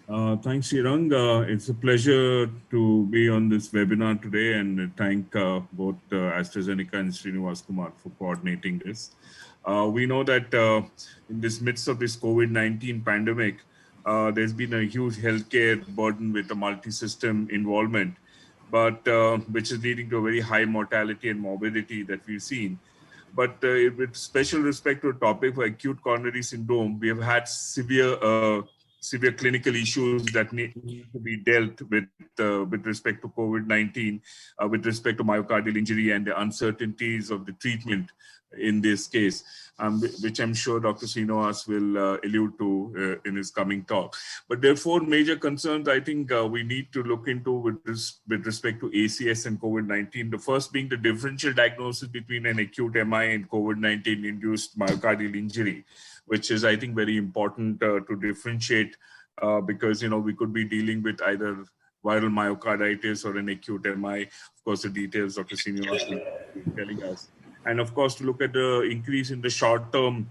Thanks, Shirang. It's a pleasure to be on this webinar today and thank both Astrazeneca and Sreenivas Kumar for coordinating this. We know that in this midst of this COVID-19 pandemic, there's been a huge healthcare burden with a multi-system involvement, but which is leading to a very high mortality and morbidity that we've seen. But with special respect to a topic for acute coronary syndrome, we have had severe clinical issues that need to be dealt with respect to COVID-19, with respect to myocardial injury and the uncertainties of the treatment in this case, which I'm sure Dr. Sreenivas will allude to in his coming talk. But there are four major concerns I think we need to look into with respect to ACS and COVID-19. The first being the differential diagnosis between an acute MI and COVID-19 induced myocardial injury, which is, I think, very important to differentiate because, we could be dealing with either viral myocarditis or an acute MI. Of course, the details Dr. Sreenivas will be telling us. And of course, to look at the increase in the short-term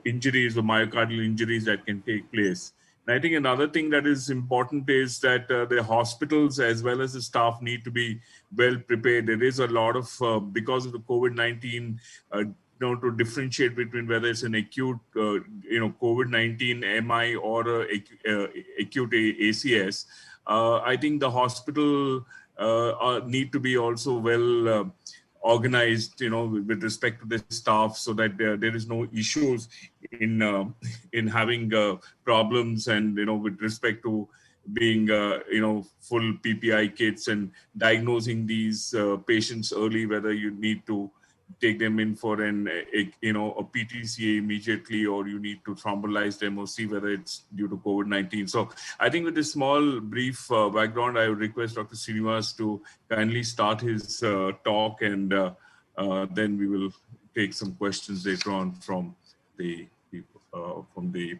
injuries or myocardial injuries that can take place. And I think another thing that is important is that the hospitals as well as the staff need to be well prepared. There is a lot of, because of the COVID-19, to differentiate between whether it's an acute, COVID-19 MI or acute ACS. I think the hospital need to be also well organized, with respect to the staff, so that there is no issues in having problems and with respect to being full PPI kits and diagnosing these patients early, whether you need to take them in for a PTCA immediately, or you need to thrombolize them or see whether it's due to COVID-19. So I think with this small brief background, I would request Dr. Sreenivas to kindly start his talk, and then we will take some questions later on from the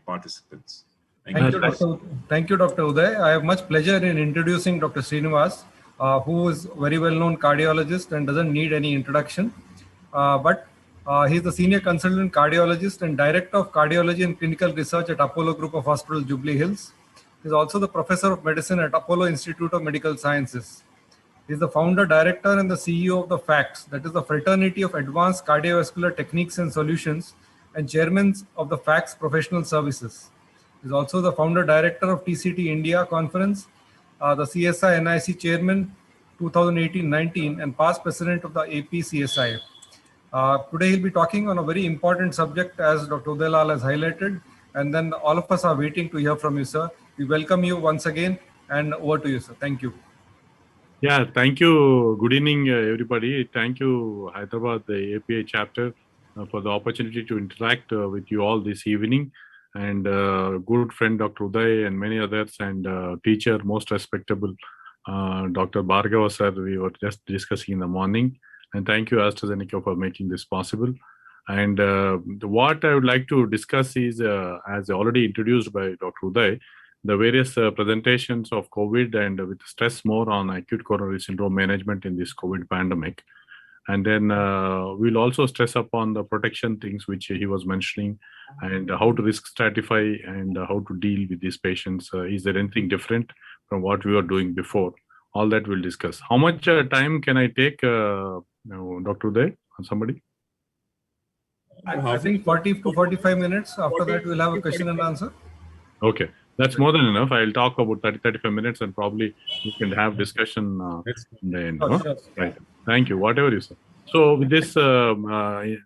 participants. Thank you, Dr. Uday. I have much pleasure in introducing Dr. Sreenivas, who is a very well-known cardiologist and doesn't need any introduction. But he's the senior consultant cardiologist and director of cardiology and clinical research at Apollo Group of Hospitals, Jubilee Hills. He's also the professor of medicine at Apollo Institute of Medical Sciences. He's the founder, director, and the CEO of the FACTS, that is the Fraternity of Advanced Cardiovascular Techniques and Solutions, and chairman of the FACTS Professional Services. He's also the founder, director of TCT India Conference, the CSI NIC chairman 2018-19, and past president of the APCSI. Today he'll be talking on a very important subject, as Dr. Uday Lal has highlighted, and then all of us are waiting to hear from you, sir. We welcome you once again, and over to you, sir. Thank you. Yeah, thank you. Good evening, everybody. Thank you, Hyderabad, the API chapter, for the opportunity to interact with you all this evening. And good friend Dr. Uday and many others, and teacher, most respectable Dr. Bhargava sir, we were just discussing in the morning. And thank you, Astrazeneca, for making this possible. And what I would like to discuss is, as already introduced by Dr. Uday, the various presentations of COVID, and with stress more on acute coronary syndrome management in this COVID pandemic. And then we'll also stress upon the protection things which he was mentioning, and how to risk stratify and how to deal with these patients. Is there anything different from what we were doing before? All that we'll discuss. How much time can I take, Dr. Uday, or somebody? I think 40 to 45 minutes. After that, we'll have a question and answer. Okay, that's more than enough. I'll talk about 35 minutes, and probably we can have discussion in the end. Sure. Right. Thank you. Whatever you say. So with this,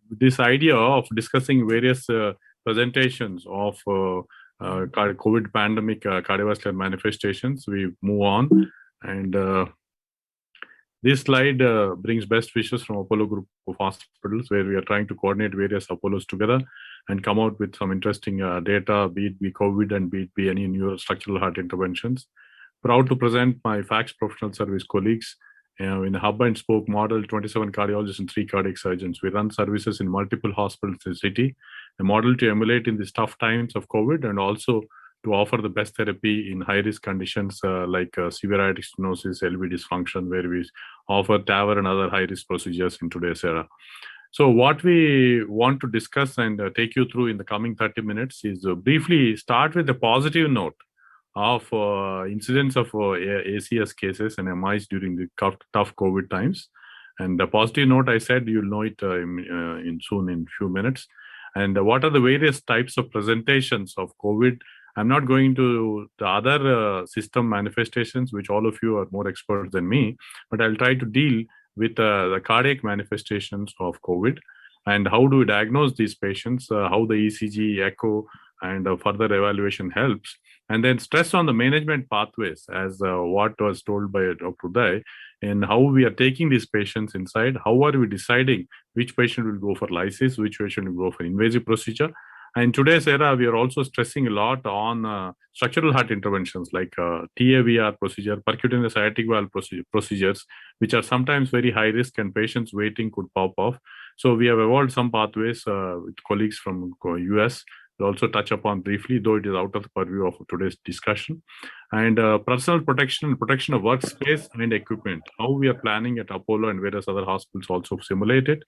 this idea of discussing various presentations of COVID pandemic cardiovascular manifestations, we move on. And this slide brings best wishes from Apollo Group of Hospitals, where we are trying to coordinate various Apollos together and come out with some interesting data, be it COVID and be it any neurostructural heart interventions. Proud to present my FACTS professional service colleagues in a hub and spoke model, 27 cardiologists and 3 cardiac surgeons. We run services in multiple hospitals in the city, a model to emulate in these tough times of COVID, and also to offer the best therapy in high-risk conditions like severe aortic stenosis, LV dysfunction, where we offer TAVR and other high-risk procedures in today's era. So what we want to discuss and take you through in the coming 30 minutes is briefly start with a positive note of incidence of ACS cases and MIs during the tough COVID times. And the positive note, I said, you'll know it soon in few minutes. And what are the various types of presentations of COVID? I'm not going to the other system manifestations, which all of you are more experts than me, but I'll try to deal with the cardiac manifestations of COVID and how do we diagnose these patients, how the ECG, echo, and further evaluation helps. And then stress on the management pathways, as what was told by Dr. Uday, and how we are taking these patients inside, how are we deciding which patient will go for lysis, which patient will go for invasive procedure. And in today's era, we are also stressing a lot on structural heart interventions like TAVR procedure, percutaneous aortic valve procedures, which are sometimes very high risk and patients waiting could pop off. So we have evolved some pathways with colleagues from US. We'll also touch upon briefly, though it is out of the purview of today's discussion. And personal protection and protection of workspace and equipment, how we are planning at Apollo and various other hospitals also simulate it.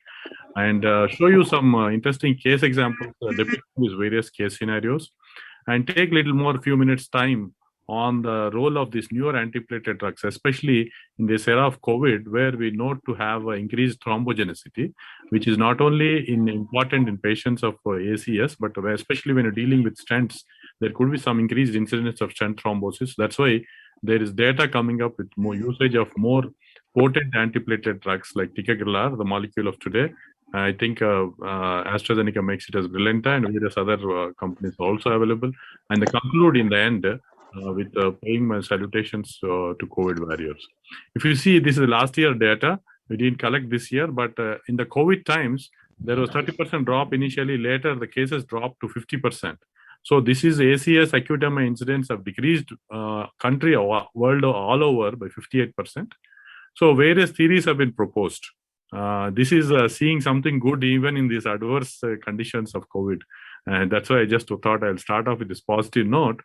And show you some interesting case examples depicting these various case scenarios. And take a little more few minutes time on the role of these newer antiplatelet drugs, especially in this era of COVID, where we note to have increased thrombogenicity, which is not only important in patients of ACS, but especially when you're dealing with stents, there could be some increased incidence of stent thrombosis. That's why there is data coming up with more usage of more potent antiplatelet drugs like ticagrelor, the molecule of today. I think AstraZeneca makes it as Brilinta, and various other companies are also available. And they conclude in the end with paying my salutations to COVID warriors. If you see, this is last year data. We didn't collect this year, but in the COVID times, there was 30% drop initially. Later, the cases dropped to 50%. So this is ACS acute MI incidents have decreased country or world all over by 58%. So various theories have been proposed. This is seeing something good even in these adverse conditions of COVID. And that's why I just thought I'll start off with this positive note.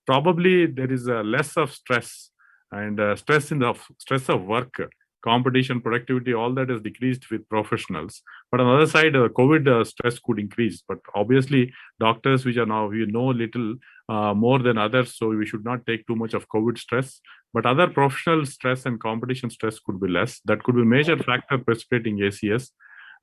Probably there is less of stress and stress of work, competition, productivity, all that is decreased with professionals. But on the other side, COVID stress could increase. But obviously, doctors, which are now, we know little more than others, so we should not take too much of COVID stress. But other professional stress and competition stress could be less. That could be a major factor precipitating ACS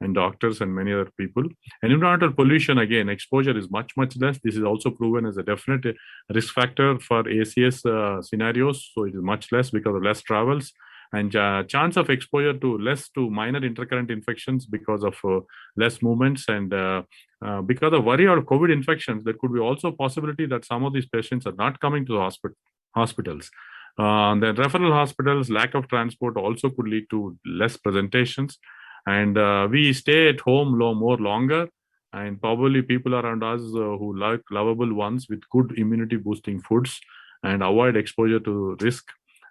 and doctors and many other people. And environmental pollution, again, exposure is much, much less. This is also proven as a definite risk factor for ACS scenarios. So it is much less because of less travels. And chance of exposure to minor intercurrent infections because of less movements and because of worry of COVID infections, there could be also a possibility that some of these patients are not coming to the hospitals. The referral hospitals, lack of transport also could lead to less presentations. And we stay at home more longer. And probably people around us who like lovable ones with good immunity boosting foods and avoid exposure to risk.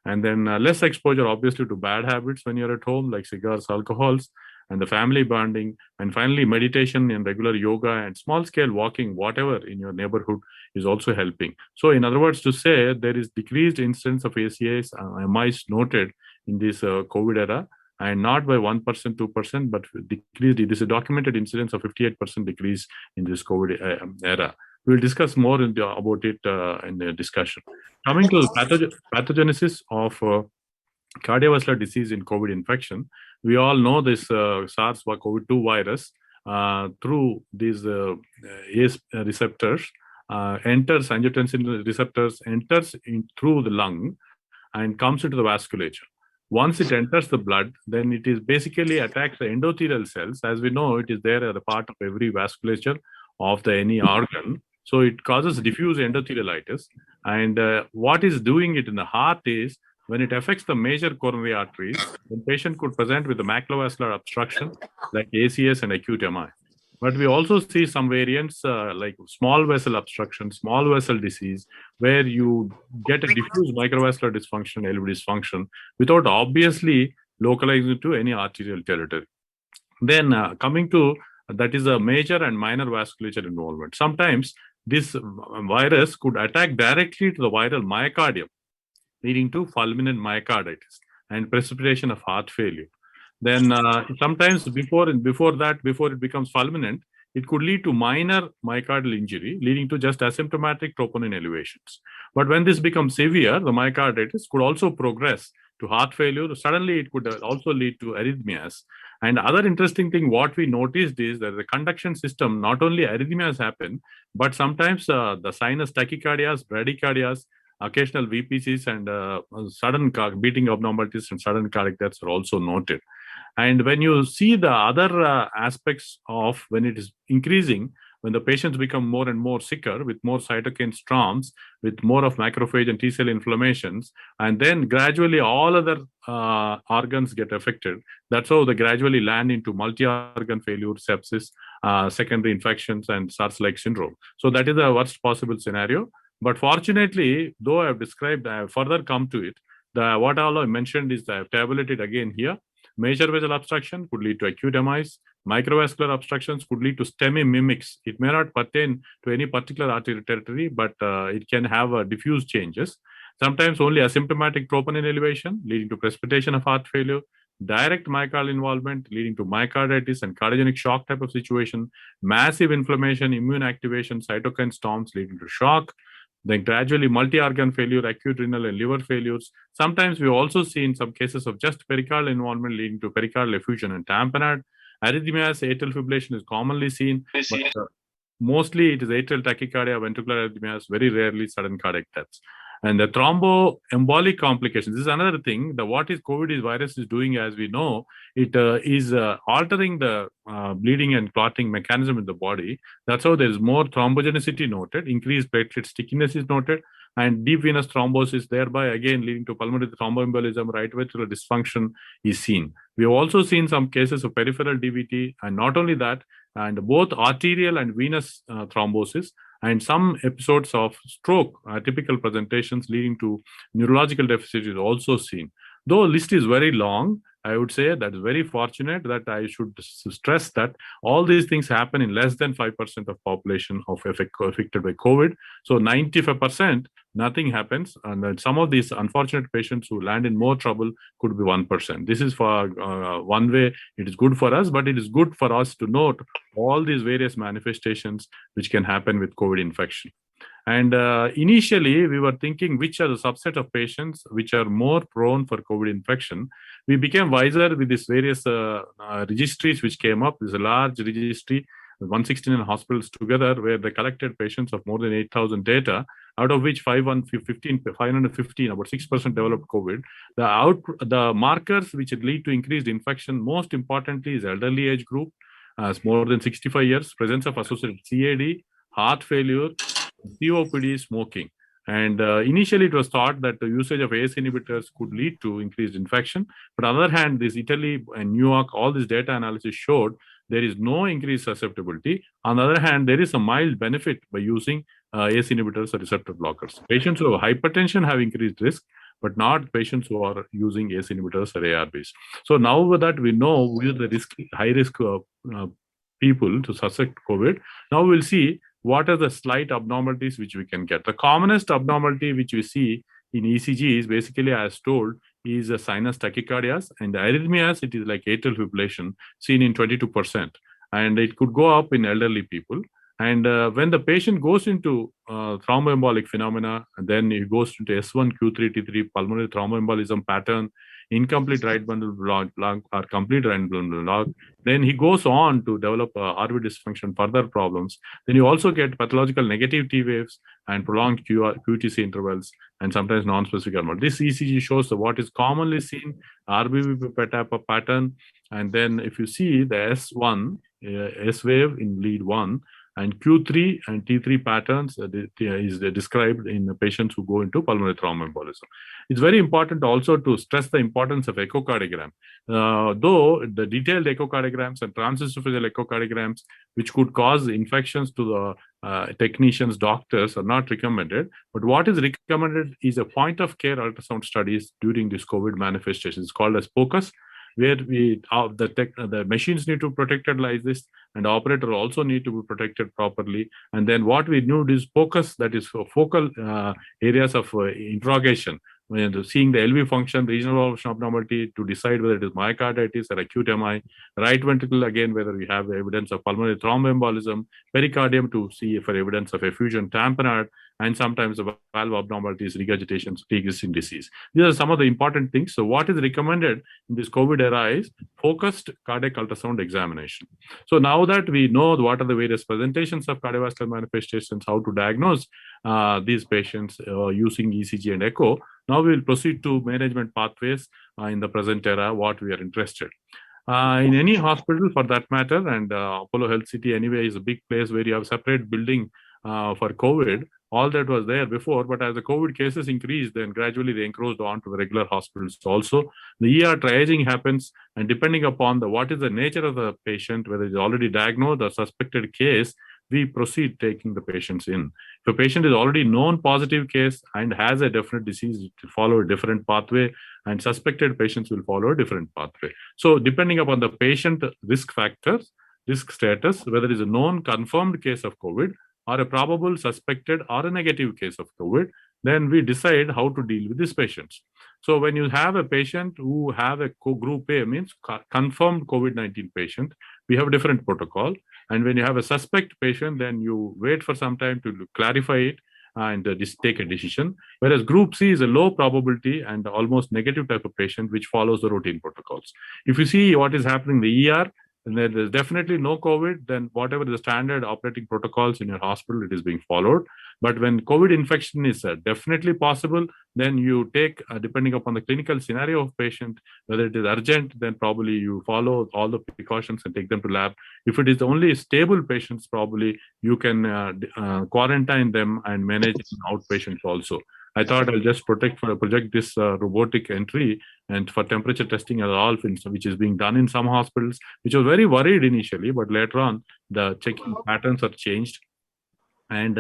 And then less exposure, obviously, to bad habits when you're at home, like cigars, alcohols, and the family bonding. And finally, meditation and regular yoga and small-scale walking, whatever in your neighborhood, is also helping. So in other words, to say there is decreased incidence of ACS, MIs noted in this COVID era, and not by 1%, 2%, but decreased. This is a documented incidence of 58% decrease in this COVID era. We'll discuss more about it in the discussion. Coming to the pathogenesis of cardiovascular disease in COVID infection, we all know this SARS-CoV-2 virus through these ACE receptors enters angiotensin receptors, enters through the lung and comes into the vasculature. Once it enters the blood, then it is basically attacks the endothelial cells. As we know, it is there as a part of every vasculature of any organ. So it causes diffuse endotheliitis. And what is doing it in the heart is when it affects the major coronary arteries, the patient could present with a macrovascular obstruction like ACS and acute MI. But we also see some variants like small vessel obstruction, small vessel disease, where you get a diffuse microvascular dysfunction, LV dysfunction, without obviously localizing to any arterial territory. Then coming to that is a major and minor vasculature involvement. Sometimes this virus could attack directly to the viral myocardium, leading to fulminant myocarditis and precipitation of heart failure. Then sometimes before it becomes fulminant, it could lead to minor myocardial injury, leading to just asymptomatic troponin elevations. But when this becomes severe, the myocarditis could also progress to heart failure. Suddenly, it could also lead to arrhythmias. And other interesting thing, what we noticed is that the conduction system, not only arrhythmias happen, but sometimes the sinus tachycardias, bradycardias, occasional VPCs, and sudden beating abnormalities and sudden cardiac deaths are also noted. And when you see the other aspects of when it is increasing, when the patients become more and more sicker with more cytokine storms, with more of macrophage and T-cell inflammations, and then gradually all other organs get affected. That's how they gradually land into multi-organ failure, sepsis, secondary infections, and SARS-like syndrome. So that is the worst possible scenario. But fortunately, though I have described, I have further come to it. What all I mentioned is that I have tabulated again here. Major vessel obstruction could lead to acute MIs. Microvascular obstructions could lead to STEMI mimics. It may not pertain to any particular artery territory, but it can have diffuse changes. Sometimes only asymptomatic troponin elevation leading to precipitation of heart failure, direct myocardial involvement leading to myocarditis and cardiogenic shock type of situation, massive inflammation, immune activation, cytokine storms leading to shock, then gradually multi-organ failure, acute renal and liver failures. Sometimes we also see in some cases of just pericardial involvement leading to pericardial effusion and tamponade. Arrhythmias, atrial fibrillation is commonly seen, but mostly it is atrial tachycardia, ventricular arrhythmias, very rarely sudden cardiac deaths. And the thromboembolic complications, this is another thing. What is COVID virus is doing, as we know, it is altering the bleeding and clotting mechanism in the body. That's how there is more thrombogenicity noted, increased platelet stickiness is noted, and deep venous thrombosis, thereby again leading to pulmonary thromboembolism, right ventricular dysfunction is seen. We have also seen some cases of peripheral DVT, and not only that, and both arterial and venous thrombosis, and some episodes of stroke, typical presentations leading to neurological deficit is also seen. Though list is very long, I would say that is very fortunate that I should stress that all these things happen in less than 5% of population affected by COVID. So 95%, nothing happens. And some of these unfortunate patients who land in more trouble could be 1%. This is for one way, it is good for us, but it is good for us to note all these various manifestations which can happen with COVID infection. And initially, we were thinking which are the subset of patients which are more prone for COVID infection. We became wiser with these various registries which came up. There's a large registry, 169 hospitals together, where they collected patients of more than 8,000 data, out of which 515, about 6% developed COVID. The markers which lead to increased infection, most importantly, is elderly age group, more than 65 years, presence of associated CAD, heart failure, COPD, smoking. And initially, it was thought that the usage of ACE inhibitors could lead to increased infection. But on the other hand, this Italy and New York, all this data analysis showed there is no increased susceptibility. On the other hand, there is a mild benefit by using ACE inhibitors or receptor blockers. Patients who have hypertension have increased risk, but not patients who are using ACE inhibitors or ARBs. So now that we know we are the high-risk people to suspect COVID, now we'll see what are the slight abnormalities which we can get. The commonest abnormality which we see in ECG is basically, as told, is a sinus tachycardias, and the arrhythmias, it is like atrial fibrillation seen in 22%. And it could go up in elderly people. And when the patient goes into thromboembolic phenomena, and then he goes into S1, Q3, T3, pulmonary thromboembolism pattern, incomplete right bundle block or complete right bundle block, then he goes on to develop RV dysfunction, further problems. Then you also get pathological negative T waves and prolonged QTC intervals and sometimes non-specific abnormal. This ECG shows what is commonly seen, RBB type of pattern. And then if you see the S1, S wave in lead 1, and Q3 and T3 patterns is described in the patients who go into pulmonary thromboembolism. It's very important also to stress the importance of echocardiogram. Though the detailed echocardiograms and transesophageal echocardiograms, which could cause infections to the technicians, doctors, are not recommended. But what is recommended is a point of care ultrasound studies during this COVID manifestation. It's called as POCUS, where the machines need to be protected like this, and the operator also need to be protected properly. And then what we do is focus, that is focal areas of interrogation, when seeing the LV function, regional function abnormality to decide whether it is myocarditis or acute MI, right ventricle, again, whether we have evidence of pulmonary thromboembolism, pericardium to see for evidence of effusion, tamponade, and sometimes the valve abnormalities, regurgitations, pre-existing disease. These are some of the important things. So what is recommended in this COVID era is focused cardiac ultrasound examination. So now that we know what are the various presentations of cardiovascular manifestations, how to diagnose these patients using ECG and echo, now we will proceed to management pathways in the present era, what we are interested. In any hospital for that matter, and Apollo Health City anyway is a big place where you have separate building for COVID. All that was there before, but as the COVID cases increased, then gradually they encroached on to the regular hospitals also. The ER triaging happens, and depending upon what is the nature of the patient, whether it's already diagnosed or suspected case, we proceed taking the patients in. If a patient is already known positive case and has a definite disease, it will follow a different pathway, and suspected patients will follow a different pathway. So depending upon the patient risk factors, risk status, whether it is a known confirmed case of COVID or a probable suspected or a negative case of COVID, then we decide how to deal with these patients. So when you have a patient who have a group A, means confirmed COVID-19 patient, we have a different protocol. And when you have a suspect patient, then you wait for some time to clarify it and take a decision. Whereas group C is a low probability and almost negative type of patient, which follows the routine protocols. If you see what is happening in the ER, and there is definitely no COVID, then whatever the standard operating protocols in your hospital, it is being followed. But when COVID infection is definitely possible, then you take, depending upon the clinical scenario of patient, whether it is urgent, then probably you follow all the precautions and take them to lab. If it is only stable patients, probably you can quarantine them and manage outpatients also. I thought I'll just project this robotic entry and for temperature testing and all, which is being done in some hospitals, which was very worried initially, but later on the checking patterns are changed. And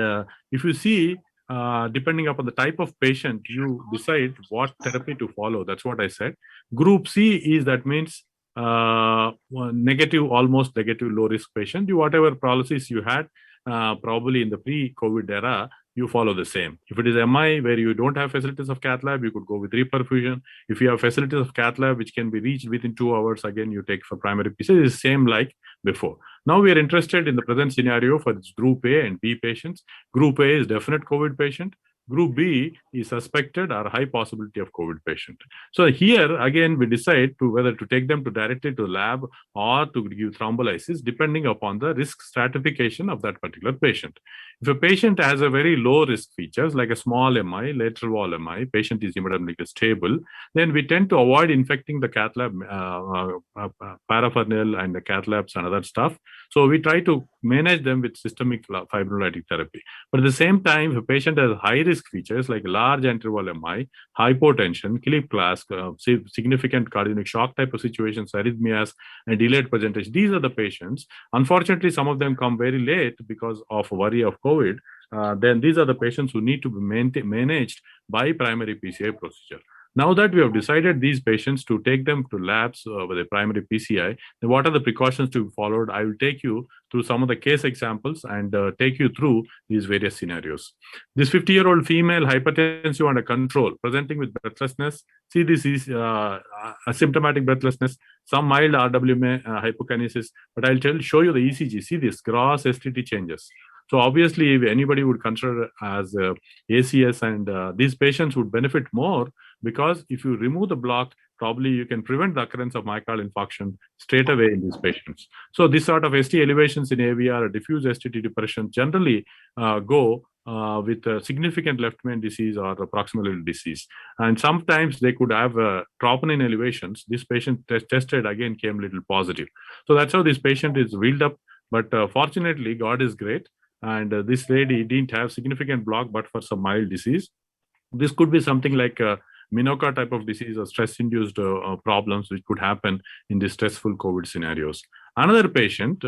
if you see, depending upon the type of patient, you decide what therapy to follow. That's what I said. Group C is, that means negative, almost negative, low risk patient. Whatever policies you had probably in the pre-COVID era, you follow the same. If it is MI where you don't have facilities of cath lab, you could go with reperfusion. If you have facilities of cath lab which can be reached within 2 hours, again you take for primary PCI. It is same like before. Now we are interested in the present scenario for group A and B patients. Group A is definite COVID patient. Group B is suspected or high possibility of COVID patient. So here again we decide to whether to take them directly to lab or to give thrombolysis depending upon the risk stratification of that particular patient. If a patient has a very low risk features like a small MI, lateral wall MI, patient is hemodynamically stable, then we tend to avoid infecting the cath lab parafernalia and the cath labs and other stuff. So we try to manage them with systemic fibrinolytic therapy. But at the same time, if a patient has high risk features like large anterior MI, hypotension, Killick class, significant cardiogenic shock type of situations, arrhythmias, and delayed presentation, these are the patients. Unfortunately, some of them come very late because of worry of COVID. Then these are the patients who need to be managed by primary PCI procedure. Now that we have decided these patients to take them to labs with a primary PCI, then what are the precautions to be followed? I will take you through some of the case examples and take you through these various scenarios. This 50-year-old female hypertensive under control, presenting with breathlessness. See, this is asymptomatic breathlessness, some mild RWMA hypokinesis, but I'll show you the ECG. See this gross STT changes. So obviously, if anybody would consider as ACS, and these patients would benefit more because if you remove the block, probably you can prevent the occurrence of myocardial infarction straight away in these patients. So this sort of ST elevations in AVR or diffuse STT depression generally go with significant left main disease or proximal disease. And sometimes they could have troponin elevations. This patient tested again came little positive. So that's how this patient is wheeled up. But fortunately, God is great. And this lady didn't have significant block, but for some mild disease. This could be something like Minoka type of disease or stress-induced problems which could happen in these stressful COVID scenarios. Another patient,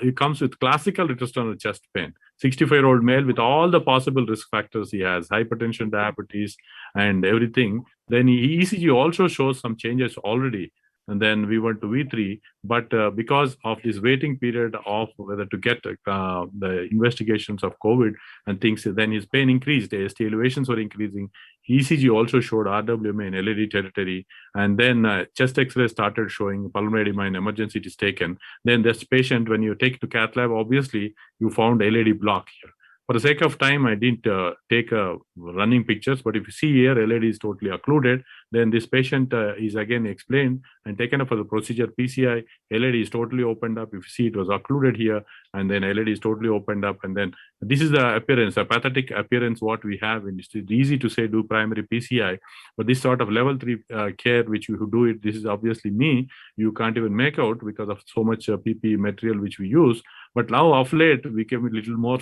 he comes with classical retrosternal chest pain, 65-year-old male with all the possible risk factors he has, hypertension, diabetes, and everything. Then ECG also shows some changes already. And then we went to V3, but because of this waiting period of whether to get the investigations of COVID and things, then his pain increased, the ST elevations were increasing. ECG also showed RWMA in LAD territory, and then chest X-ray started showing pulmonary edema and emergency is taken. Then this patient, when you take to cath lab, obviously you found LAD block here. For the sake of time, I didn't take running pictures, but if you see here, LAD is totally occluded. Then this patient is again explained and taken up for the procedure PCI. LAD is totally opened up. If you see, it was occluded here, and then LAD is totally opened up. And then this is the appearance, a pathetic appearance what we have. And it's easy to say do primary PCI, but this sort of level 3 care which you do it, this is obviously me. You can't even make out because of so much PPE material which we use. But now of late, we became a little more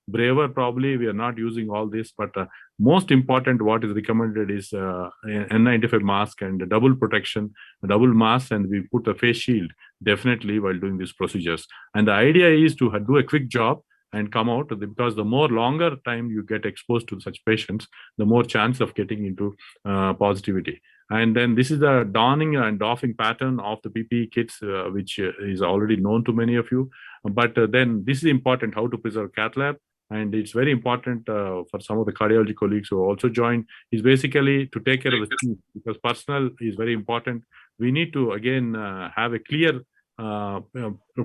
braver probably. We are not using all this, but most important what is recommended is N95 mask and double protection, double mask, and we put a face shield definitely while doing these procedures. And the idea is to do a quick job and come out, because the more longer time you get exposed to such patients, the more chance of getting into positivity. And then this is the donning and doffing pattern of the PPE kits, which is already known to many of you. But then this is important, how to preserve cath lab. And it's very important for some of the cardiology colleagues who also joined, is basically to take care of the team, because personnel is very important. We need to, again, have a clear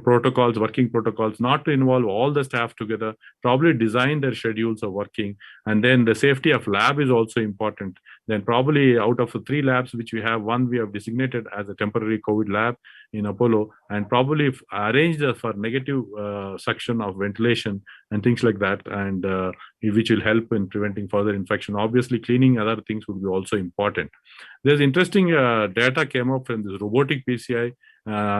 protocols, working protocols, not to involve all the staff together, probably design their schedules of working. And then the safety of lab is also important. Then probably out of the 3 labs which we have, one we have designated as a temporary COVID lab in Apollo, and probably arranged for negative suction of ventilation and things like that, and which will help in preventing further infection. Obviously, cleaning other things would be also important. There's interesting data came up from this robotic PCI.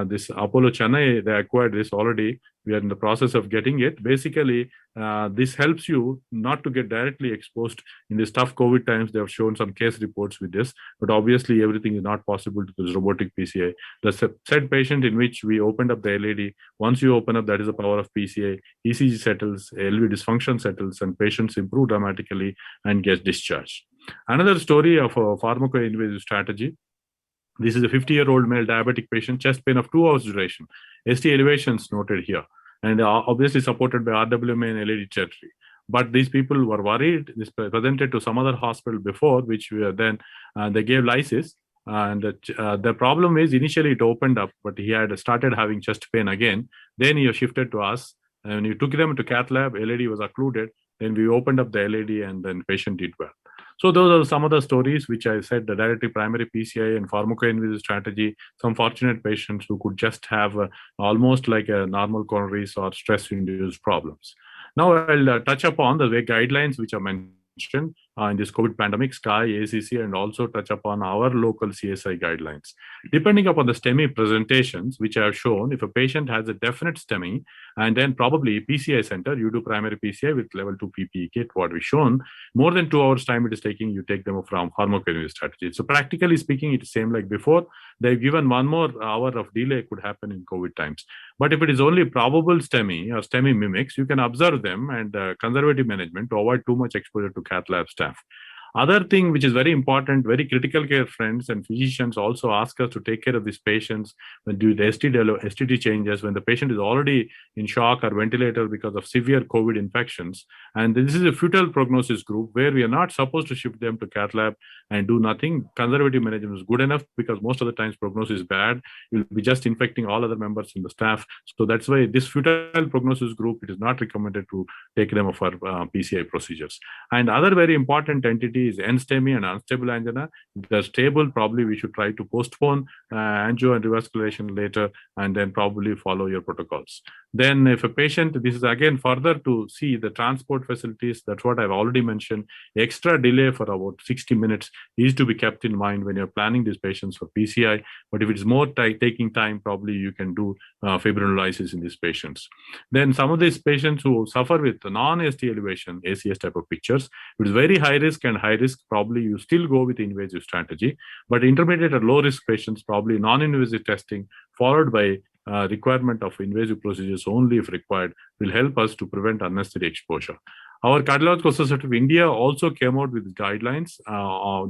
This Apollo Chennai, they acquired this already. We are in the process of getting it. Basically, this helps you not to get directly exposed in these tough COVID times. They have shown some case reports with this, but obviously everything is not possible to this robotic PCI. The said patient in which we opened up the LAD, once you open up, that is the power of PCI, ECG settles, LV dysfunction settles, and patients improve dramatically and get discharged. Another story of a pharmacoinvasive strategy. This is a 50-year-old male diabetic patient, chest pain of 2 hours duration, ST elevations noted here, and obviously supported by RWMA and LAD territory. But these people were worried. This presented to some other hospital before, which we then they gave lysis. And the problem is initially it opened up, but he had started having chest pain again. Then he shifted to us, and we took them to cath lab. LAD was occluded. Then we opened up the LAD, and then patient did well. So those are some of the stories which I said, the directly primary PCI and pharmacoinvasive strategy, some fortunate patients who could just have almost like a normal coronaries or stress-induced problems. Now I'll touch upon the guidelines which are mentioned in this COVID pandemic, SKY, ACC, and also touch upon our local CSI guidelines. Depending upon the STEMI presentations, which I have shown, if a patient has a definite STEMI, and then probably PCI center, you do primary PCI with level 2 PPE kit, what we've shown, more than 2 hours time it is taking, you take them from pharmacokinetics strategy. So practically speaking, it's same like before. They've given 1 more hour of delay could happen in COVID times. But if it is only probable STEMI or STEMI mimics, you can observe them and conservative management to avoid too much exposure to cath lab staff. Other thing which is very important, very critical care friends and physicians also ask us to take care of these patients when do the STD changes, when the patient is already in shock or ventilator because of severe COVID infections. And this is a futile prognosis group where we are not supposed to shift them to cath lab and do nothing. Conservative management is good enough because most of the times prognosis is bad. You'll be just infecting all other members in the staff. So that's why this futile prognosis group, it is not recommended to take them for PCI procedures. And other very important entity is NSTEMI and unstable angina. If they're stable, probably we should try to postpone angio and revascularization later, and then probably follow your protocols. Then if a patient, this is again further to see the transport facilities, that's what I've already mentioned. Extra delay for about 60 minutes is to be kept in mind when you're planning these patients for PCI. But if it's more taking time, probably you can do fibrinolysis in these patients. Then some of these patients who suffer with non-ST elevation, ACS type of pictures, if it's very high risk and high risk, probably you still go with invasive strategy. But intermediate or low risk patients, probably non-invasive testing followed by requirement of invasive procedures only if required will help us to prevent unnecessary exposure. Our Cardiological Society of India also came out with guidelines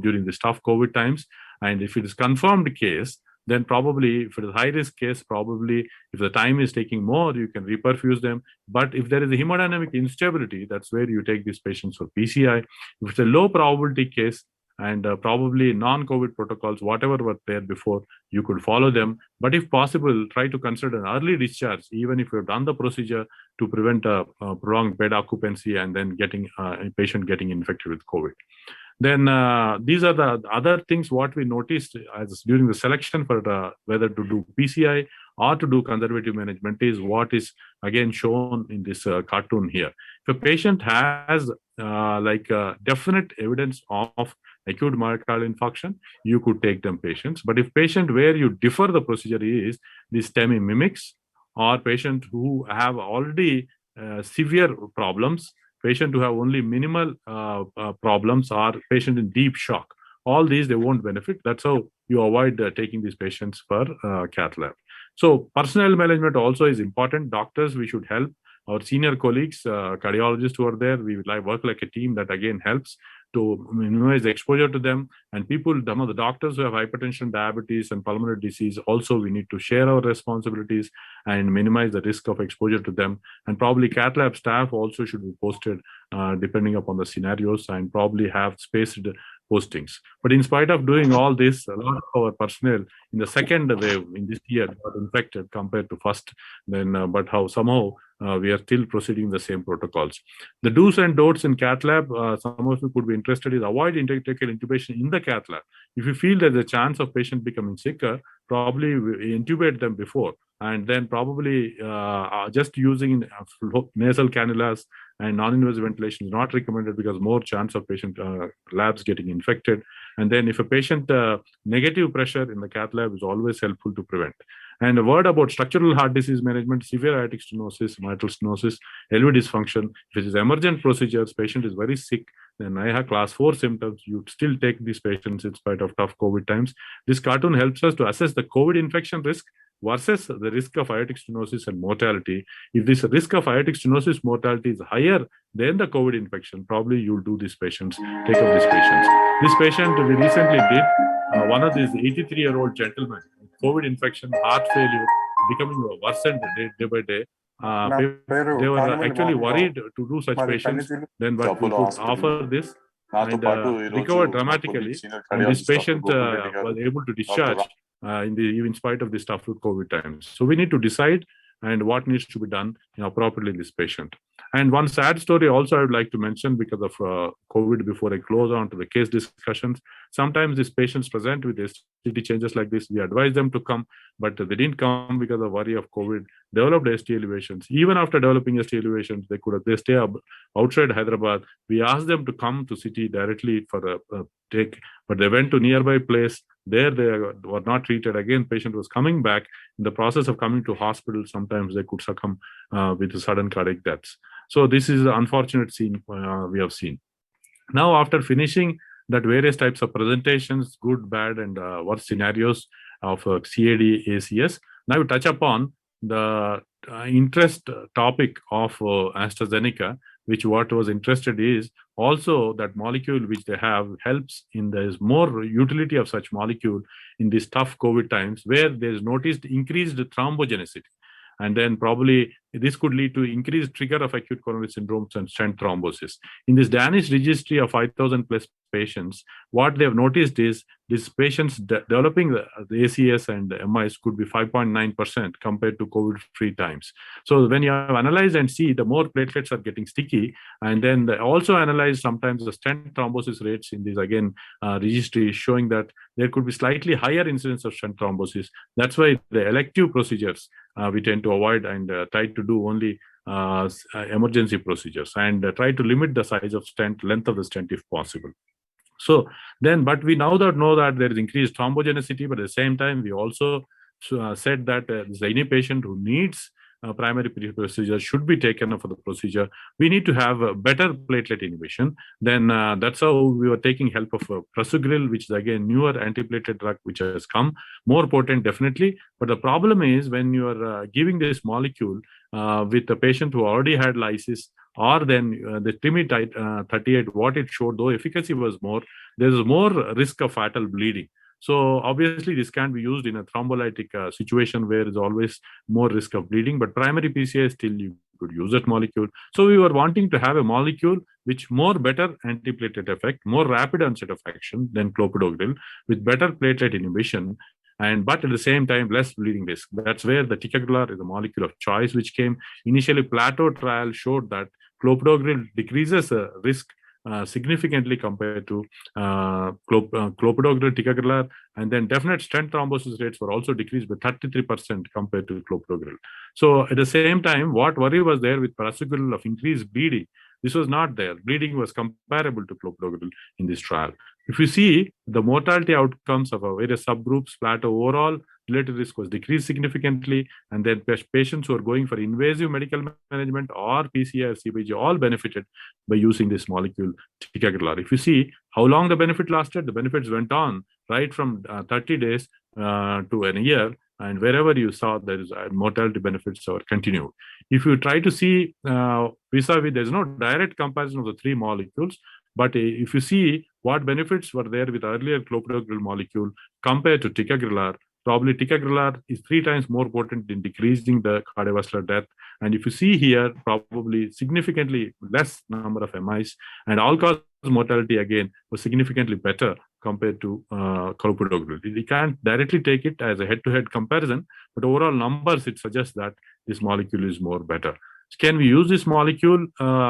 during the tough COVID times. And if it is confirmed case, then probably if it is high risk case, probably if the time is taking more, you can reperfuse them. But if there is a hemodynamic instability, that's where you take these patients for PCI. If it's a low probability case, and probably non-COVID protocols, whatever were there before, you could follow them. But if possible, try to consider an early discharge, even if you've done the procedure, to prevent a prolonged bed occupancy and then getting a patient getting infected with COVID. Then these are the other things what we noticed as during the selection for whether to do PCI or to do conservative management is what is again shown in this cartoon here. If a patient has definite evidence of acute myocardial infarction, you could take them patients. But if patient where you defer the procedure is the STEMI mimics, or patient who have already severe problems, patient who have only minimal problems, or patient in deep shock, all these they won't benefit. That's how you avoid taking these patients for cath lab. So personnel management also is important. Doctors, we should help our senior colleagues, cardiologists who are there. We will work like a team. That again helps to minimize the exposure to them. And people, some of the doctors who have hypertension, diabetes, and pulmonary disease, also we need to share our responsibilities and minimize the risk of exposure to them. And probably cath lab staff also should be posted depending upon the scenarios, and probably have spaced postings. But in spite of doing all this, a lot of our personnel in the second wave in this year got infected compared to first. Then, but how somehow we are still proceeding the same protocols. The do's and don'ts in cath lab, some of you could be interested, is avoid intratracheal intubation in the cath lab. If you feel there's a chance of patient becoming sicker, probably intubate them before, and then probably just using nasal cannulas and non-invasive ventilation is not recommended, because more chance of patient labs getting infected. And then if a patient negative pressure in the cath lab is always helpful to prevent. And a word about structural heart disease management: severe aortic stenosis, mitral stenosis, LV dysfunction. If it is emergent procedures, patient is very sick, then I have class 4 symptoms, you still take these patients in spite of tough COVID times. This cartoon helps us to assess the COVID infection risk versus the risk of aortic stenosis and mortality. If this risk of aortic stenosis mortality is higher than the COVID infection, probably you'll do these patients, take up these patients. This patient we recently did, one of these 83-year-old gentlemen, COVID infection, heart failure, becoming worsened day by day. They were actually worried to do such patients. Then but we could offer this and recovered dramatically. And this patient was able to discharge in spite of this tough COVID times. So we need to decide and what needs to be done appropriately in this patient. And one sad story also I would like to mention because of COVID before I close on to the case discussions. Sometimes these patients present with ST changes like this. We advise them to come, but they didn't come because of worry of COVID, developed ST elevations. Even after developing ST elevations, they stay outside Hyderabad. We asked them to come to city directly for a take, but they went to nearby place. There they were not treated. Again, patient was coming back. In the process of coming to hospital, sometimes they could succumb with sudden cardiac deaths. So this is an unfortunate scene we have seen. Now, after finishing that various types of presentations, good, bad, and worse scenarios of CAD, ACS, now we touch upon the interest topic of Astrazeneca, which what was interested is also that molecule which they have helps in there's more utility of such molecule in these tough COVID times where there's noticed increased thrombogenicity. And then probably this could lead to increased trigger of acute coronary syndromes and stent thrombosis. In this Danish registry of 5,000 plus patients, what they have noticed is these patients developing the ACS and the MIs could be 5.9% compared to COVID-free times. So when you have analyzed and see the more platelets are getting sticky, and then they also analyze sometimes the stent thrombosis rates in this again registry showing that there could be slightly higher incidence of stent thrombosis. That's why the elective procedures we tend to avoid and try to do only emergency procedures and try to limit the size of stent, length of the stent if possible. So then, but we now know that there is increased thrombogenicity, but at the same time, we also said that any patient who needs primary procedure should be taken for the procedure. We need to have a better platelet inhibition. Then that's how we were taking help of prasugrel, which is again newer antiplatelet drug which has come, more potent definitely. But the problem is when you are giving this molecule with a patient who already had lysis, or then the TIMI 38, what it showed, though efficacy was more, there's more risk of fatal bleeding. So obviously this can be used in a thrombolytic situation where there's always more risk of bleeding, but primary PCI still you could use that molecule. So we were wanting to have a molecule which more better antiplatelet effect, more rapid onset of action than clopidogrel, with better platelet inhibition, but at the same time less bleeding risk. That's where the ticagrelor is a molecule of choice, which came initially. Plateau trial showed that clopidogrel decreases risk significantly compared to clopidogrel, ticagrelor, and then definite stent thrombosis rates were also decreased by 33% compared to clopidogrel. So at the same time, what worry was there with prasugrel of increased bleeding? This was not there. Bleeding was comparable to clopidogrel in this trial. If you see the mortality outcomes of various subgroups, plateau overall related risk was decreased significantly, and then patients who are going for invasive medical management or PCI or CBG all benefited by using this molecule ticagrelor. If you see how long the benefit lasted, the benefits went on right from 30 days to a year, and wherever you saw there is mortality benefits are continued. If you try to see vis-a-vis, there's no direct comparison of the three molecules, but if you see what benefits were there with earlier clopidogrel molecule compared to ticagrelor, probably ticagrelor is 3 times more potent in decreasing the cardiovascular death. And if you see here, probably significantly less number of MIs, and all-cause mortality again was significantly better compared to clopidogrel. We can't directly take it as a head-to-head comparison, but overall numbers, it suggests that this molecule is more better. Can we use this molecule?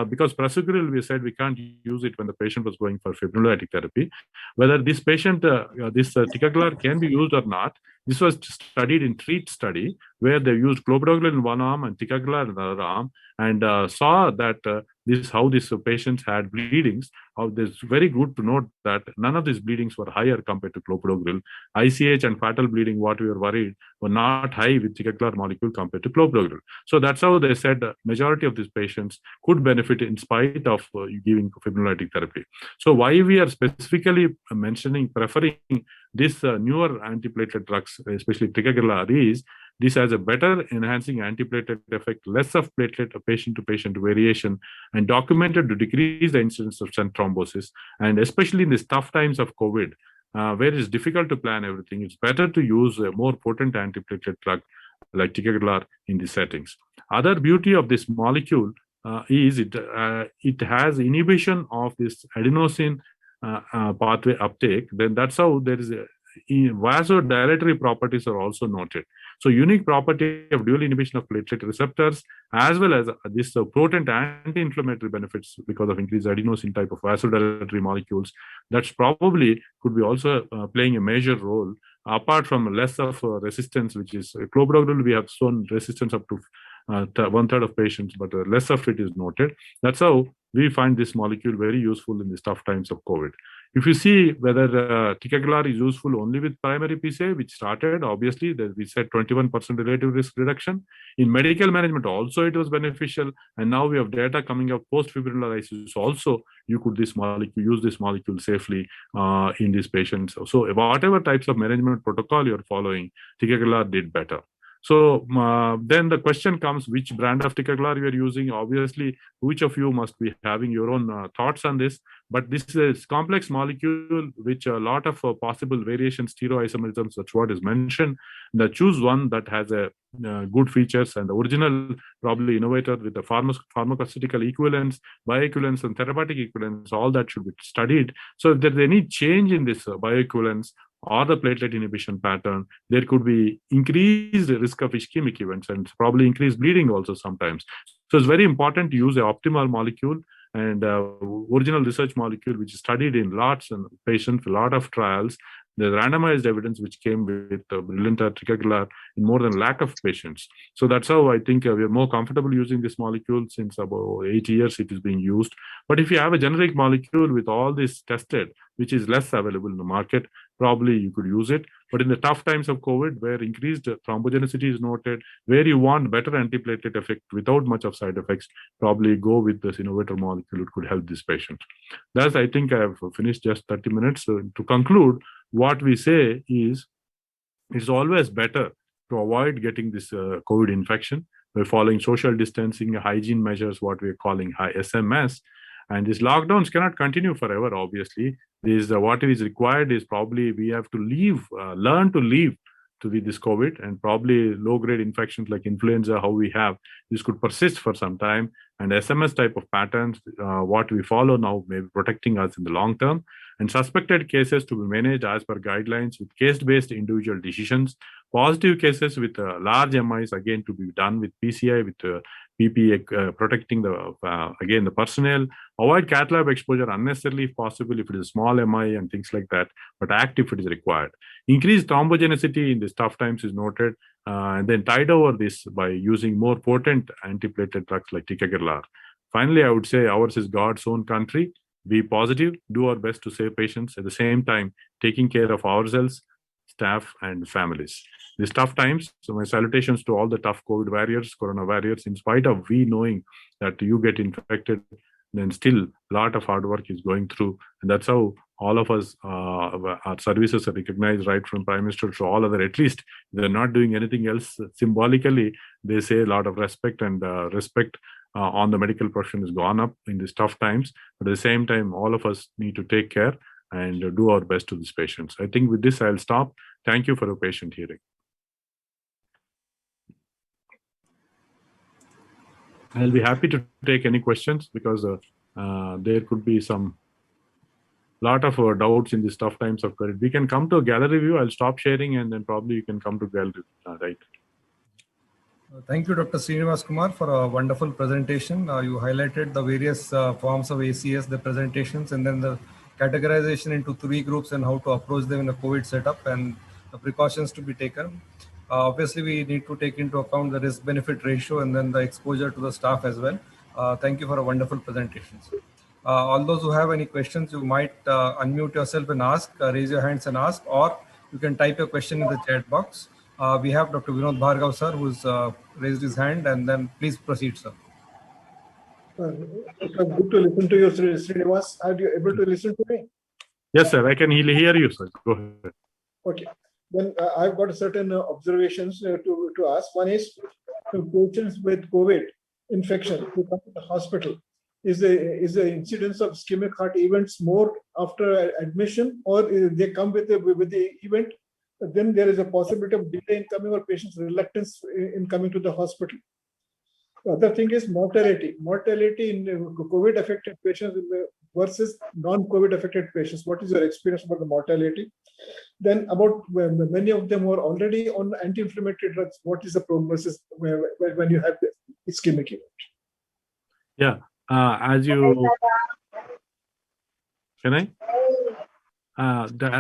Because prasugrel, we said we can't use it when the patient was going for fibrinolytic therapy. Whether this patient, this ticagrelor can be used or not, this was studied in TREAT study, where they used clopidogrel in one arm and ticagrelor in the other arm, and saw that how these patients had bleedings. It's very good to note that none of these bleedings were higher compared to clopidogrel. ICH and fatal bleeding, what we were worried, were not high with ticagrelor molecule compared to clopidogrel. So that's how they said majority of these patients could benefit in spite of giving fibrinolytic therapy. So why we are specifically preferring this newer antiplatelet drugs, especially ticagrelor, is this has a better enhancing antiplatelet effect, less of platelet patient-to-patient variation, and documented to decrease the incidence of stent thrombosis. And especially in these tough times of COVID, where it's difficult to plan everything, it's better to use a more potent antiplatelet drug like ticagrelor in these settings. Other beauty of this molecule is it has inhibition of this adenosine pathway uptake. Then that's how there is a vasodilatory properties are also noted. So unique property of dual inhibition of platelet receptors, as well as this potent anti-inflammatory benefits because of increased adenosine type of vasodilatory molecules, that's probably could be also playing a major role, apart from less of resistance, which is clopidogrel. We have shown resistance up to 1/3 of patients, but less of it is noted. That's how we find this molecule very useful in these tough times of COVID. If you see whether ticagrelor is useful only with primary PCI, which started, obviously, we said 21% relative risk reduction. In medical management also, it was beneficial. And now we have data coming up post-fibrinolysis also, you could use this molecule safely in these patients. So whatever types of management protocol you're following, ticagrelor did better. So then the question comes, which brand of ticagrelor you are using? Obviously, which of you must be having your own thoughts on this. But this is a complex molecule, which a lot of possible variations, stereoisomerisms, that's what is mentioned. Choose one that has a good features, and the original probably innovator with the pharmaceutical equivalence, bioequivalence, and therapeutic equivalence, all that should be studied. So if there's any change in this bioequivalence or the platelet inhibition pattern, there could be increased risk of ischemic events and probably increased bleeding also sometimes. So it's very important to use an optimal molecule and original research molecule, which is studied in lots of patients, a lot of trials. There's randomized evidence which came with Brilinta, ticagrelor in more than 1 lakh of patients. So that's how I think we are more comfortable using this molecule. Since about 8 years it is being used. But if you have a generic molecule with all this tested, which is less available in the market, probably you could use it. But in the tough times of COVID, where increased thrombogenicity is noted, where you want better antiplatelet effect without much of side effects, probably go with this innovator molecule. It could help this patient. Thus, I think I have finished just 30 minutes. So to conclude, what we say is it's always better to avoid getting this COVID infection by following social distancing, hygiene measures, what we're calling high SMS. And these lockdowns cannot continue forever, obviously. What is required is probably we have to learn to live to this COVID, and probably low-grade infections like influenza, how we have, this could persist for some time. And SMS type of patterns, what we follow now may be protecting us in the long term. And suspected cases to be managed as per guidelines with case-based individual decisions. Positive cases with large MIs, again, to be done with PCI, with PPE, protecting again, the personnel. Avoid cath lab exposure unnecessarily if possible, if it is a small MI and things like that, but act if it is required. Increased thrombogenicity in these tough times is noted, and then tide over this by using more potent antiplatelet drugs like ticagrelor. Finally, I would say ours is God's own country. Be positive, do our best to save patients, at the same time taking care of ourselves, staff, and families. These tough times, so my salutations to all the tough COVID warriors, corona warriors. In spite of we knowing that you get infected, then still a lot of hard work is going through. And that's how all of us, our services are recognized, right from Prime Minister to all other. At least they're not doing anything else. Symbolically, they say a lot of respect, and respect on the medical profession has gone up in these tough times. But at the same time, all of us need to take care and do our best to these patients. I think with this, I'll stop. Thank you for your patient hearing. I'll be happy to take any questions, because there could be some lot of doubts in these tough times of COVID. We can come to a gallery view. I'll stop sharing, and then probably you can come to gallery, right? Thank you, Dr. Sreenivas Kumar, for a wonderful presentation. You highlighted the various forms of ACS, the presentations, and then the categorization into 3 groups and how to approach them in a COVID setup and the precautions to be taken. Obviously, we need to take into account the risk-benefit ratio and then the exposure to the staff as well. Thank you for a wonderful presentation. All those who have any questions, you might unmute yourself and ask, raise your hands and ask, or you can type your question in the chat box. We have Dr. Vinod Bhargav, sir, who's raised his hand, and then please proceed, sir. Good to listen to you, Sreenivas. Are you able to listen to me? Yes, sir. I can hear you, sir. Go ahead. Okay. Then I've got certain observations to ask. One is, patients with COVID infection who come to the hospital, is the incidence of ischemic heart events more after admission, or they come with the event? Then there is a possibility of delay in coming, or patient's reluctance in coming to the hospital. The other thing is mortality. Mortality in COVID affected patients versus non-COVID affected patients. What is your experience about the mortality? Then about many of them were already on anti-inflammatory drugs. What is the prognosis when you have the ischemic event? Yeah, as you, can I?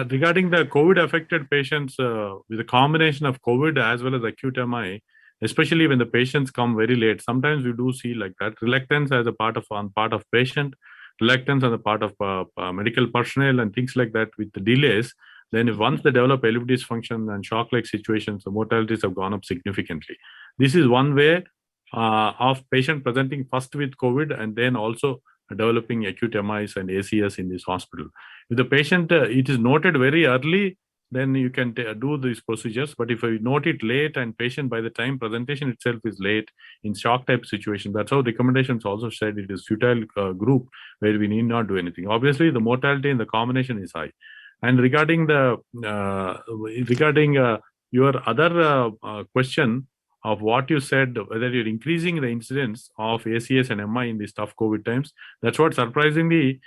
Regarding the COVID affected patients with a combination of COVID as well as acute MI, especially when the patients come very late, sometimes we do see like that reluctance as a part of patient, reluctance on the part of medical personnel and things like that with the delays. Then once they develop LV dysfunction and shock-like situations, the mortalities have gone up significantly. This is one way of patient presenting first with COVID and then also developing acute MIs and ACS in this hospital. If the patient, it is noted very early, then you can do these procedures. But if you note it late and patient by the time presentation itself is late in shock type situation, that's how recommendations also said it is futile group where we need not do anything. Obviously, the mortality in the combination is high. And regarding the your other question of what you said, whether you're increasing the incidence of ACS and MI in these tough COVID times, that's what surprisingly,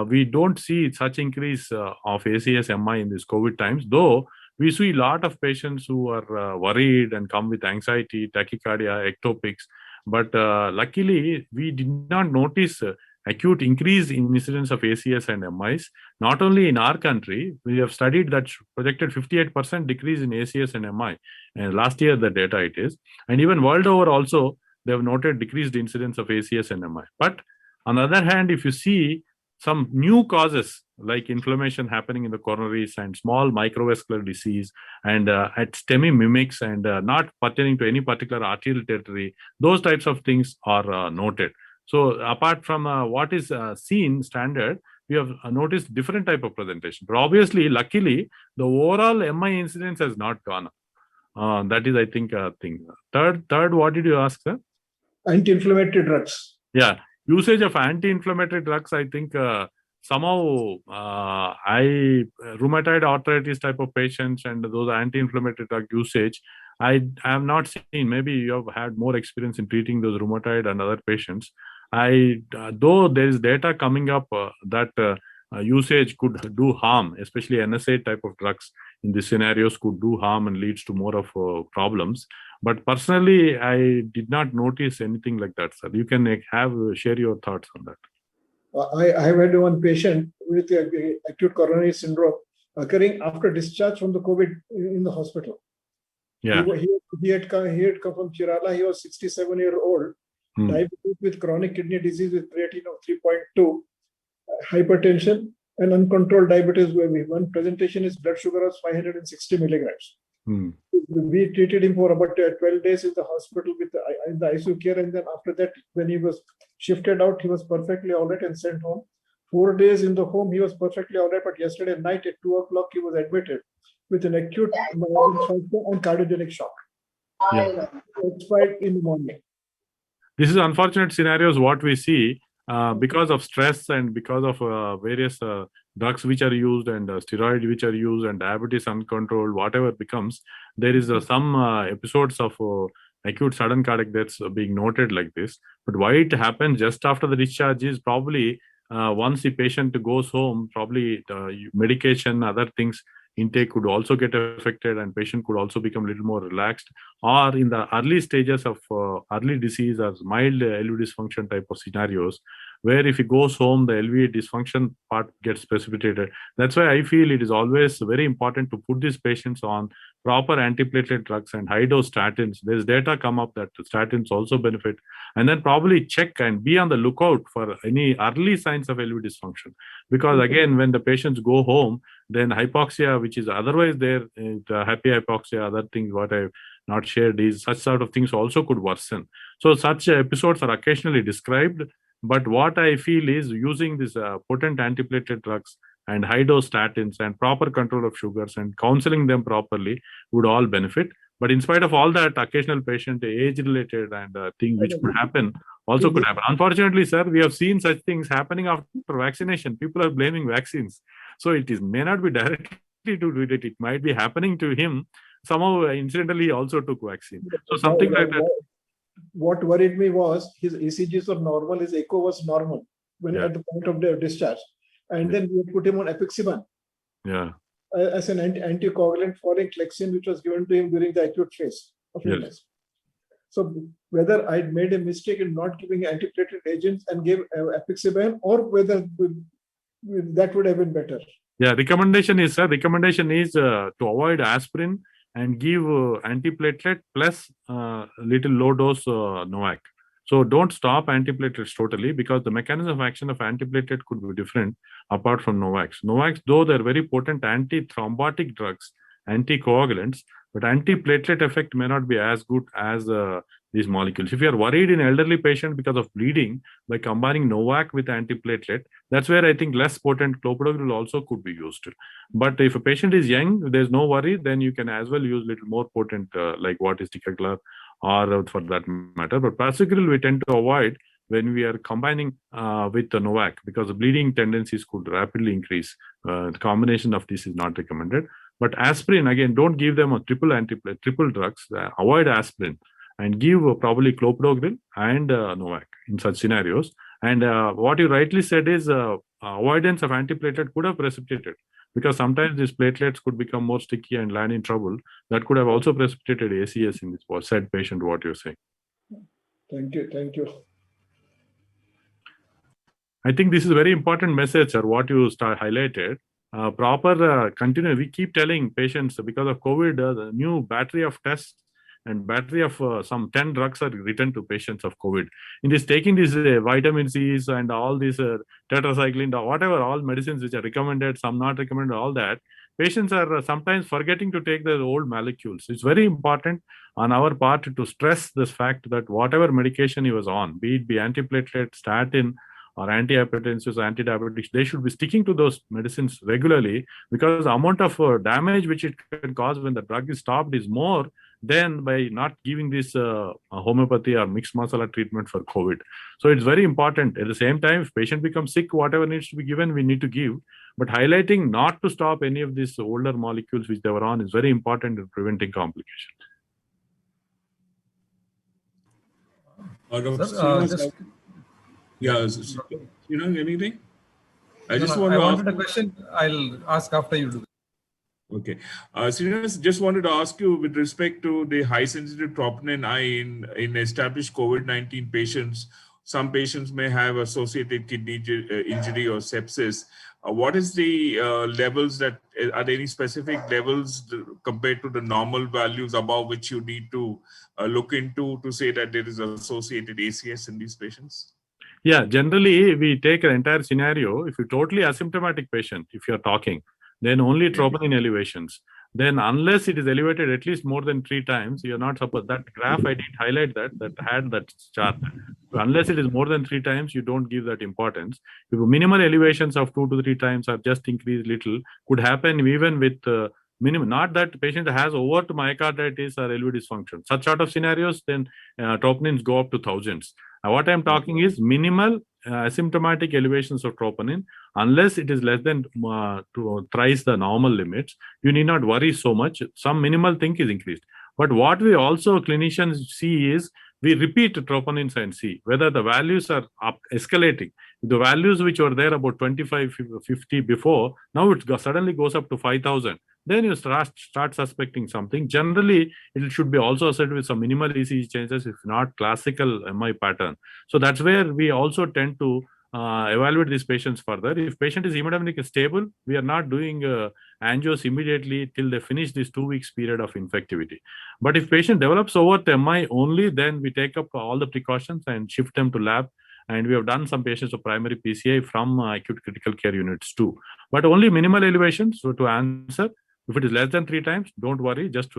we don't see such increase of ACS, MI in these COVID times, though we see a lot of patients who are worried and come with anxiety, tachycardia, ectopics. But luckily, we did not notice acute increase in incidence of ACS and MIs. Not only in our country, we have studied that projected 58% decrease in ACS and MI. And last year, the data it is. And even world over also, they have noted decreased incidence of ACS and MI. But on the other hand, if you see some new causes like inflammation happening in the coronaries and small microvascular disease and at STEMI mimics and not pertaining to any particular arterial territory, those types of things are noted. So apart from what is seen standard, we have noticed different type of presentation. But obviously, luckily, the overall MI incidence has not gone up. That is, I think, a thing. Third, what did you ask, sir? Anti-inflammatory drugs. Yeah, usage of anti-inflammatory drugs, I think somehow rheumatoid arthritis type of patients and those anti-inflammatory drug usage, I have not seen. Maybe you have had more experience in treating those rheumatoid and other patients. Though there is data coming up that usage could do harm, especially NSAID type of drugs in these scenarios could do harm and leads to more of problems. But personally, I did not notice anything like that, sir. You can share your thoughts on that. I have had one patient with acute coronary syndrome occurring after discharge from the COVID in the hospital. Yeah. He had come from Chirala. He was 67-year-old, diabetes with chronic kidney disease with creatinine of 3.2, hypertension and uncontrolled diabetes. One presentation is blood sugar was 560 milligrams. We treated him for about 12 days in the hospital in the ICU care, and then after that, when he was shifted out, he was perfectly all right and sent home. 4 days in the home, he was perfectly all right, but yesterday night at 2 o'clock, he was admitted with an acute and cardiogenic shock. Yeah. Expired in the morning. This is unfortunate scenarios what we see because of stress and because of various drugs which are used and steroids which are used and diabetes uncontrolled, whatever becomes, there is some episodes of acute sudden cardiac deaths being noted like this. But why it happens just after the discharge is probably once the patient goes home, probably medication, other things intake could also get affected and patient could also become a little more relaxed, or in the early stages of early disease or mild LV dysfunction type of scenarios, where if he goes home, the LV dysfunction part gets precipitated. That's why I feel it is always very important to put these patients on proper antiplatelet drugs and high-dose statins. There's data come up that statins also benefit. And then probably check and be on the lookout for any early signs of LV dysfunction. Because again, when the patients go home, then hypoxia, which is otherwise there, happy hypoxia, other things what I've not shared is such sort of things also could worsen. So such episodes are occasionally described. But what I feel is using these potent antiplatelet drugs and high-dose statins and proper control of sugars and counseling them properly would all benefit. But in spite of all that, occasional patient age-related and thing which could happen also could happen. Unfortunately, sir, we have seen such things happening after vaccination. People are blaming vaccines. So it may not be directly to do it. It might be happening to him. Somehow, incidentally, he also took vaccine. So something like that. What worried me was his ECGs were normal, his echo was normal when at the point of the discharge. And then we put him on apixaban as an anticoagulant following Clexane, which was given to him during the acute phase of illness. So whether I made a mistake in not giving antiplatelet agents and gave apixaban, or whether that would have been better. Yeah, recommendation is to avoid aspirin and give antiplatelet plus little low dose NOAC. So don't stop antiplatelets totally, because the mechanism of action of antiplatelet could be different apart from NOACs. NOACs, though they're very potent anti-thrombotic drugs, anticoagulants, but antiplatelet effect may not be as good as these molecules. If you are worried in elderly patient because of bleeding, by combining NOAC with antiplatelet, that's where I think less potent clopidogrel also could be used. But if a patient is young, there's no worry, then you can as well use little more potent like what is ticagrelor or for that matter. But prasugrel we tend to avoid when we are combining with the NOAC, because the bleeding tendencies could rapidly increase. The combination of this is not recommended. But aspirin, again, don't give them a triple drugs. Avoid aspirin and give probably clopidogrel and NOAC in such scenarios. And what you rightly said is avoidance of antiplatelet could have precipitated, because sometimes these platelets could become more sticky and land in trouble. That could have also precipitated ACS in this said patient, what you're saying. Thank you. I think this is a very important message, sir, what you highlighted. Continue. We keep telling patients, because of COVID, the new battery of tests and battery of some 10 drugs are written to patients of COVID. In this, taking these vitamin C's and all these tetracycline, whatever, all medicines which are recommended, some not recommended, all that, patients are sometimes forgetting to take the old molecules. It's very important on our part to stress this fact that whatever medication he was on, be it antiplatelet, statin, or antihypertensives, antidiabetics, they should be sticking to those medicines regularly, because the amount of damage which it can cause when the drug is stopped is more than by not giving this homeopathy or mixed masala treatment for COVID. So it's very important. At the same time, if patient becomes sick, whatever needs to be given, we need to give. But highlighting not to stop any of these older molecules which they were on is very important in preventing complications. Anything? I wanted a question. I'll ask after you do. Okay. Sreenivas, just wanted to ask you with respect to the high sensitive troponin I in established COVID-19 patients. Some patients may have associated kidney injury or sepsis. What is the levels that, are there any specific levels compared to the normal values above which you need to look into to say that there is associated ACS in these patients? Yeah, generally we take an entire scenario. If you're totally asymptomatic patient, if you're talking, then only troponin elevations. Then unless it is elevated at least more than 3 times, you're not supposed, that graph I did highlight that had that chart. So unless it is more than 3 times, you don't give that importance. If minimal elevations of 2 to 3 times are just increased little, could happen even with minimum, not that the patient has overt myocarditis or LV dysfunction. Such sort of scenarios, then troponins go up to thousands. What I'm talking is minimal asymptomatic elevations of troponin. Unless it is less than thrice the normal limits, you need not worry so much. Some minimal thing is increased. But what we also clinicians see is we repeat troponins and see whether the values are escalating. The values which were there about 25, 50 before, now it suddenly goes up to 5,000. Then you start suspecting something. Generally, it should be also associated with some minimal ECG changes, if not classical MI pattern. So that's where we also tend to evaluate these patients further. If patient is hemodynamic stable, we are not doing angios immediately till they finish this 2 weeks period of infectivity. But if patient develops overt MI only, then we take up all the precautions and shift them to lab. And we have done some patients of primary PCI from acute critical care units too. But only minimal elevation. So to answer, if it is less than 3 times, don't worry. Just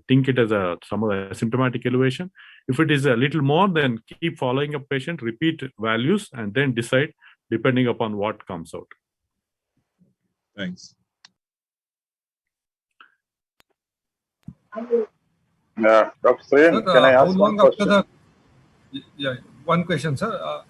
think it as some asymptomatic elevation. If it is a little more, then keep following up patient, repeat values, and then decide depending upon what comes out. Thanks. Dr. Sreen, can I ask one question? One question, sir.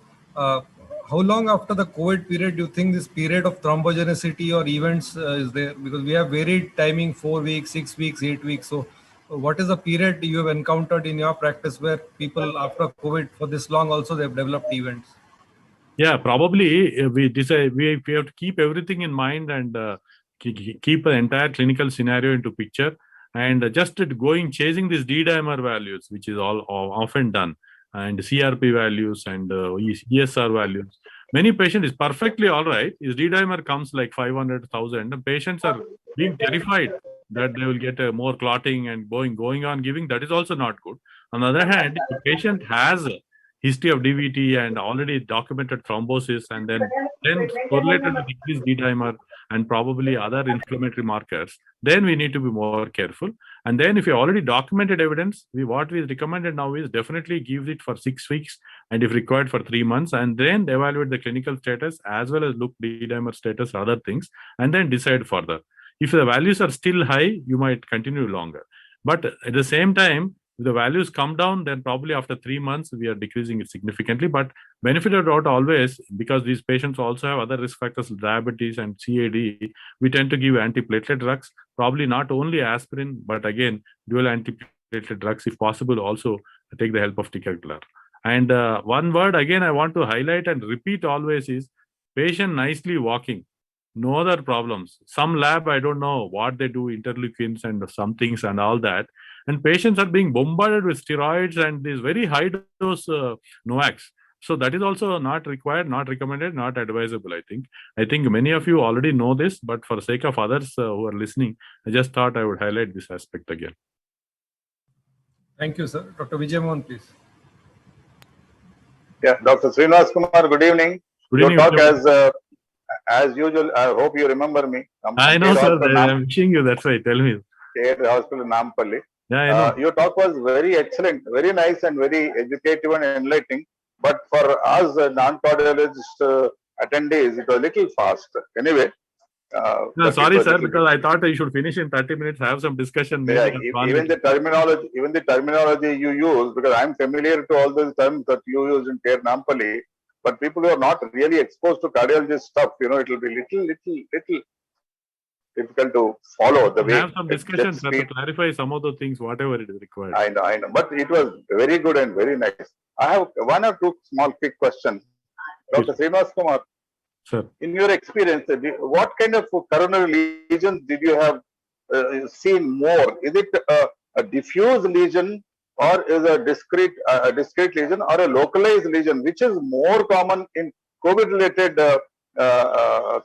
How long after the COVID period do you think this period of thrombogenicity or events is there? Because we have varied timing, 4 weeks, 6 weeks, 8 weeks. So what is the period you have encountered in your practice where people after COVID for this long also they've developed events? Yeah, probably we have to keep everything in mind and keep the entire clinical scenario into picture, and just chasing these D-dimer values, which is all often done, and CRP values and ESR values. Many patients is perfectly all right. His D-dimer comes like 500,000. The patients are being terrified that they will get more clotting and going on giving. That is also not good. On the other hand, if the patient has a history of DVT and already documented thrombosis, and then correlated with increased D-dimer and probably other inflammatory markers, then we need to be more careful. And then if you already documented evidence, what we recommended now is definitely give it for 6 weeks and if required for 3 months, and then evaluate the clinical status as well as look D-dimer status, other things, and then decide further. If the values are still high, you might continue longer. But at the same time, if the values come down, then probably after 3 months, we are decreasing it significantly. But benefit of doubt always, because these patients also have other risk factors, diabetes and CAD, we tend to give antiplatelet drugs, probably not only aspirin, but again, dual antiplatelet drugs, if possible, also take the help of ticagrelor. And one word, again, I want to highlight and repeat always is patient nicely walking. No other problems. Some lab, I don't know what they do, interleukins and some things and all that. And patients are being bombarded with steroids and these very high dose NOACs. So that is also not required, not recommended, not advisable, I think. I think many of you already know this, but for the sake of others who are listening, I just thought I would highlight this aspect again. Thank you, sir. Dr. Vijay Mohan, please. Yeah, Dr. Sreenivas Kumar, good evening. Good evening. Your talk as usual, I hope you remember me. I know, sir. I'm wishing you. That's why. Tell me. State Hospital Nampalli. Yeah, I know. Your talk was very excellent, very nice and very educative and enlightening. But for us non-cardiologist attendees, it was a little fast. Anyway, No, sorry, sir, because I thought I should finish in 30 minutes, have some discussion. Yeah, even the terminology you use, because I'm familiar to all those terms that you use in Care Nampally, but people who are not really exposed to cardiology stuff, it will be little difficult to follow the way. Have some discussion, sir, to clarify some of the things, whatever it is required. I know. But it was very good and very nice. I have one or two small quick questions. Dr. Sreenivas Kumar, sir, in your experience, what kind of coronary lesions did you have seen more? Is it a diffuse lesion, or is a discrete lesion, or a localized lesion, which is more common in COVID-related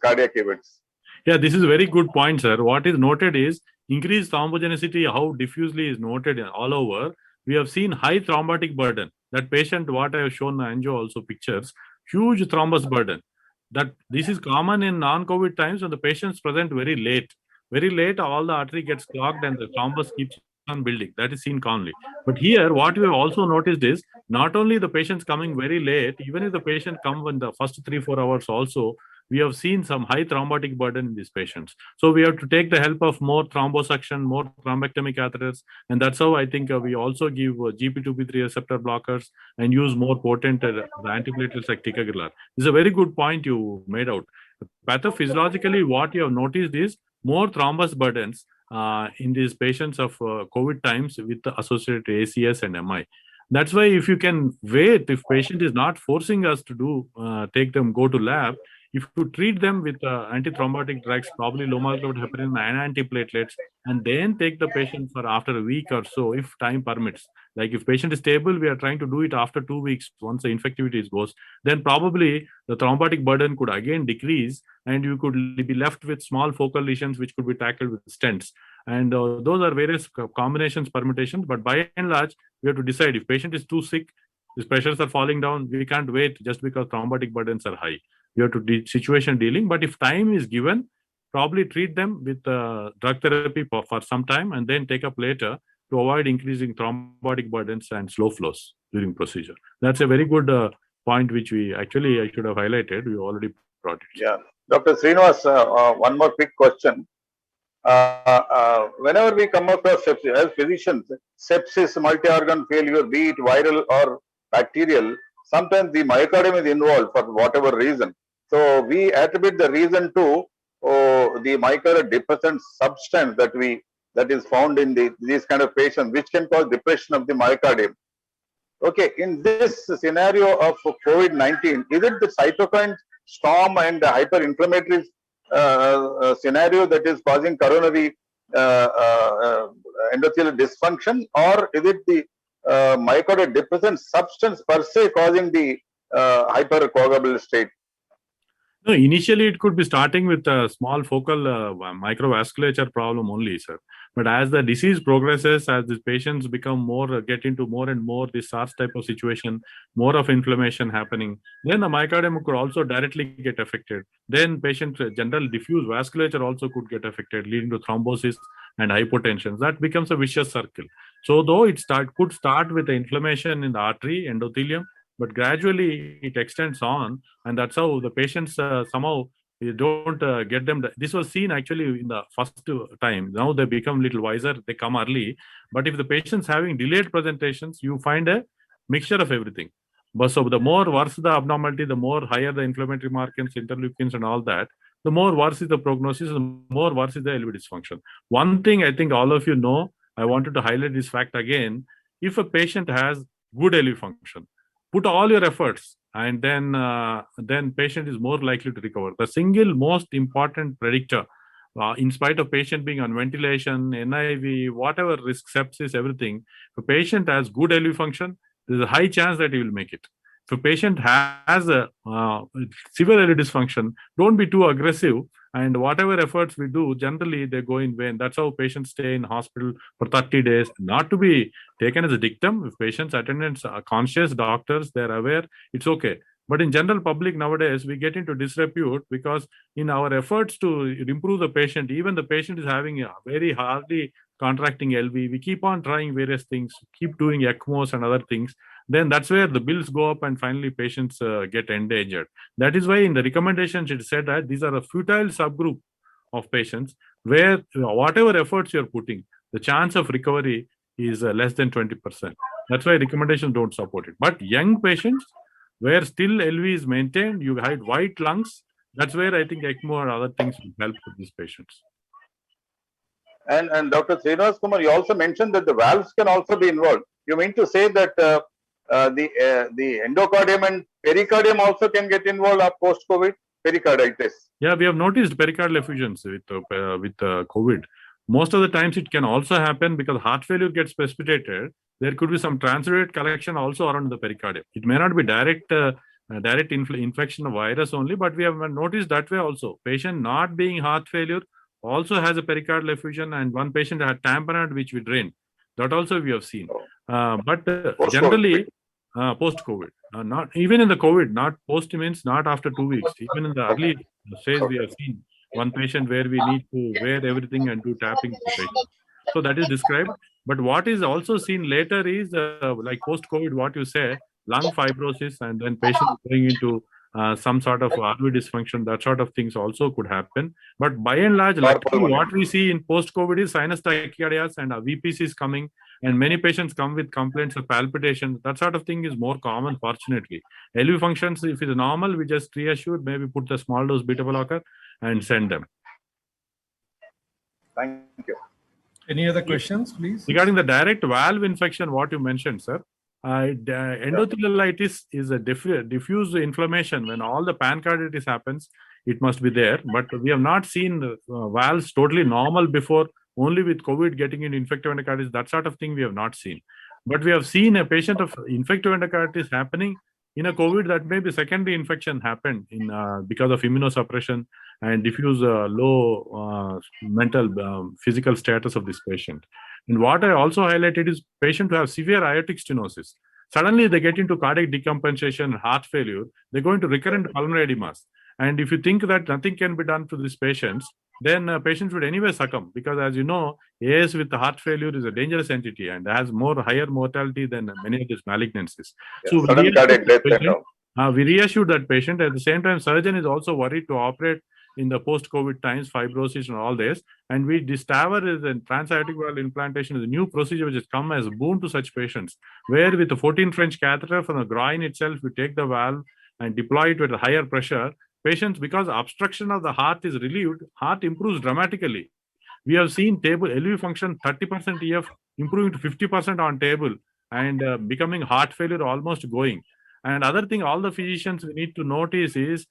cardiac events? Yeah, this is a very good point, sir. What is noted is increased thrombogenicity, how diffusely is noted all over. We have seen high thrombotic burden. That patient, what I have shown angio also pictures, huge thrombus burden. That this is common in non-COVID times when the patients present very late. Very late, all the artery gets clogged and the thrombus keeps on building. That is seen commonly. But here, what we have also noticed is not only the patients coming very late, even if the patient come in the first 3-4 hours also, we have seen some high thrombotic burden in these patients. So we have to take the help of more thrombosuction, more thrombectomy catheters. And that's how I think we also give GP2B3 receptor blockers and use more potent antiplatelets like ticagrelor. This is a very good point you made out. Pathophysiologically, what you have noticed is more thrombus burdens in these patients of COVID times with the associated ACS and MI. That's why if you can wait, if patient is not forcing us to do, go to lab, if you treat them with antithrombotic drugs, probably low molecular heparin and antiplatelets, and then take the patient for after a week or so, if time permits. Like if patient is stable, we are trying to do it after 2 weeks, once the infectivity goes, then probably the thrombotic burden could again decrease, and you could be left with small focal lesions, which could be tackled with stents. And those are various combinations, permutations, but by and large, we have to decide if patient is too sick, his pressures are falling down, we can't wait just because thrombotic burdens are high. You have to do situation dealing, but if time is given, probably treat them with drug therapy for some time and then take up later to avoid increasing thrombotic burdens and slow flows during procedure. That's a very good point, which I should have highlighted. We already brought it. Yeah. Dr. Sreenivas, one more quick question. Whenever we come across sepsis, as physicians, sepsis, multi-organ failure, be it viral or bacterial, sometimes the myocardium is involved for whatever reason. So we attribute the reason to the myocardial depressant substance that is found in these kind of patients, which can cause depression of the myocardium. Okay, in this scenario of COVID-19, is it the cytokine storm and hyperinflammatory scenario that is causing coronary endothelial dysfunction, or is it the myocardial depressant substance per se causing the hypercoagulable state? No, initially it could be starting with a small focal microvasculature problem only, sir. But as the disease progresses, as the patients become get into more and more this SARS type of situation, more of inflammation happening, then the myocardium could also directly get affected. Then patient general diffuse vasculature also could get affected, leading to thrombosis and hypotension. That becomes a vicious circle. So though it could start with the inflammation in the artery, endothelium, but gradually it extends on, and that's how the patients somehow you don't get them. This was seen actually in the first time. Now they become a little wiser, they come early. But if the patient's having delayed presentations, you find a mixture of everything. But so the more worse the abnormality, the more higher the inflammatory markers, interleukins and all that, the more worse is the prognosis, the more worse is the LV dysfunction. One thing I think all of you know, I wanted to highlight this fact again. If a patient has good LV function, put all your efforts, and then patient is more likely to recover. The single most important predictor, in spite of patient being on ventilation, NIV, whatever risk, sepsis, everything, if a patient has good LV function, there's a high chance that he will make it. If a patient has a severe LV dysfunction, don't be too aggressive. And whatever efforts we do, generally they go in vain. That's how patients stay in hospital for 30 days. Not to be taken as a dictum. If patients' attendants are conscious, doctors, they're aware, it's okay. But in general public nowadays, we get into disrepute because in our efforts to improve the patient, even the patient is having a very hardly contracting LV, we keep on trying various things, keep doing ECMOs and other things. Then that's where the bills go up and finally patients get endangered. That is why in the recommendations it said that these are a futile subgroup of patients where whatever efforts you're putting, the chance of recovery is less than 20%. That's why recommendations don't support it. But young patients, where still LV is maintained, you had white lungs, that's where I think ECMO or other things will help with these patients. And Dr. Sreenivas Kumar, you also mentioned that the valves can also be involved. You mean to say that the endocardium and pericardium also can get involved post-COVID pericarditis? Yeah, we have noticed pericardial effusions with COVID. Most of the times it can also happen because heart failure gets precipitated. There could be some transudate collection also around the pericardium. It may not be direct infection of virus only, but we have noticed that way also. Patient not being heart failure also has a pericardial effusion, and one patient had tamponade which we drained. That also we have seen. But generally, post-COVID, not even in the COVID, not post means not after 2 weeks. Even in the early stage, we have seen one patient where we need to wear everything and do tapping to the patient. So that is described. But what is also seen later is like post-COVID, what you say, lung fibrosis, and then patient going into some sort of RV dysfunction, that sort of things also could happen. But by and large, what we see in post-COVID is sinus tachycardias and VPCs coming, and many patients come with complaints of palpitation. That sort of thing is more common, fortunately. LV functions, if it's normal, we just reassure, maybe put the small dose beta blocker and send them. Thank you. Any other questions, please? Regarding the direct valve infection, what you mentioned, sir, endothelialitis is a diffuse inflammation. When all the pancreatitis happens, it must be there. But we have not seen valves totally normal before. Only with COVID getting into infective endocarditis, that sort of thing we have not seen. But we have seen a patient of infective endocarditis happening in a COVID that maybe secondary infection happened in because of immunosuppression and diffuse low mental physical status of this patient. And what I also highlighted is patients who have severe aortic stenosis. Suddenly they get into cardiac decompensation, heart failure, they go into recurrent pulmonary edemas. And if you think that nothing can be done to these patients, then patients would anyway succumb, because as you know, AS with heart failure is a dangerous entity and has higher mortality than many of these malignancies. Yeah, so sudden cardiac death. We reassured that patient. At the same time, surgeon is also worried to operate in the post-COVID times, fibrosis and all this. And this TAVR is a transaortic valve implantation is a new procedure which has come as a boon to such patients, where with a 14 French catheter from the groin itself, we take the valve and deploy it with a higher pressure. Patients, because obstruction of the heart is relieved, heart improves dramatically. We have seen table LV function 30% EF improving to 50% on table and becoming heart failure almost going. And other thing, all the physicians we need to notice is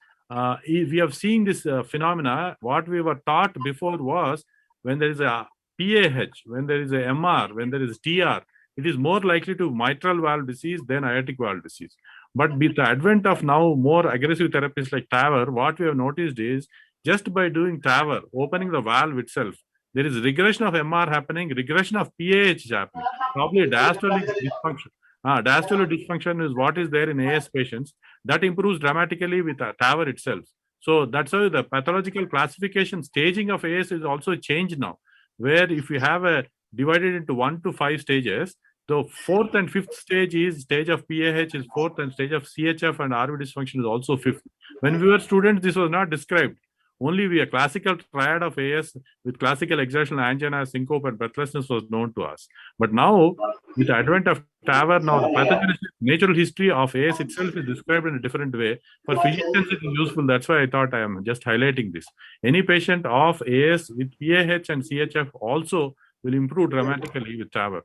we have seen this phenomena. What we were taught before was when there is a PAH, when there is a MR, when there is TR, it is more likely to mitral valve disease than aortic valve disease. But with the advent of now more aggressive therapies like TAVR, what we have noticed is just by doing TAVR, opening the valve itself, there is regression of MR happening, regression of PAH is happening, probably diastolic dysfunction. Diastolic dysfunction is what is there in AS patients. That improves dramatically with TAVR itself. So that's why the pathological classification staging of AS is also changed now, where if you have divided into 1 to 5 stages, the 4th and 5th stage is stage of PAH is 4th, and stage of CHF and RV dysfunction is also 5th. When we were students, this was not described. Only a classical triad of AS with classical exertional angina, syncope, and breathlessness was known to us. But now, with the advent of TAVR, now the pathogenesis, natural history of AS itself is described in a different way. For physicians, it is useful. That's why I thought I am just highlighting this. Any patient of AS with PAH and CHF also will improve dramatically with TAVR.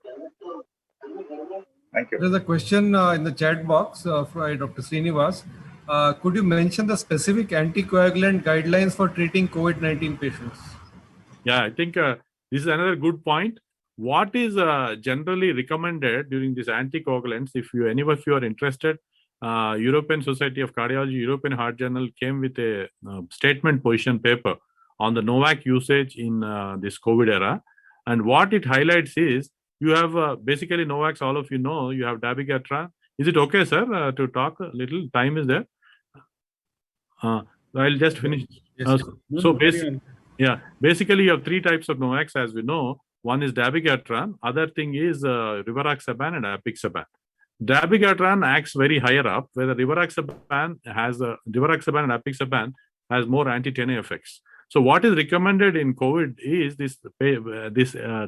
Thank you. There's a question in the chat box from Dr. Sreenivas. Could you mention the specific anticoagulant guidelines for treating COVID-19 patients? Yeah, I think this is another good point. What is generally recommended during these anticoagulants, if any of you are interested, European Society of Cardiology, European Heart Journal came with a statement position paper on the NOAC usage in this COVID era. And what it highlights is, you have basically NOACs, all of you know, you have dabigatran. Is it okay, sir, to talk a little? Time is there. I'll just finish. Yes, So basically you have 3 types of NOACs, as we know. One is dabigatran, other thing is rivaroxaban and apixaban. Dabigatran acts very higher up, where the rivaroxaban and apixaban has more anti-TNA effects. So what is recommended in COVID is this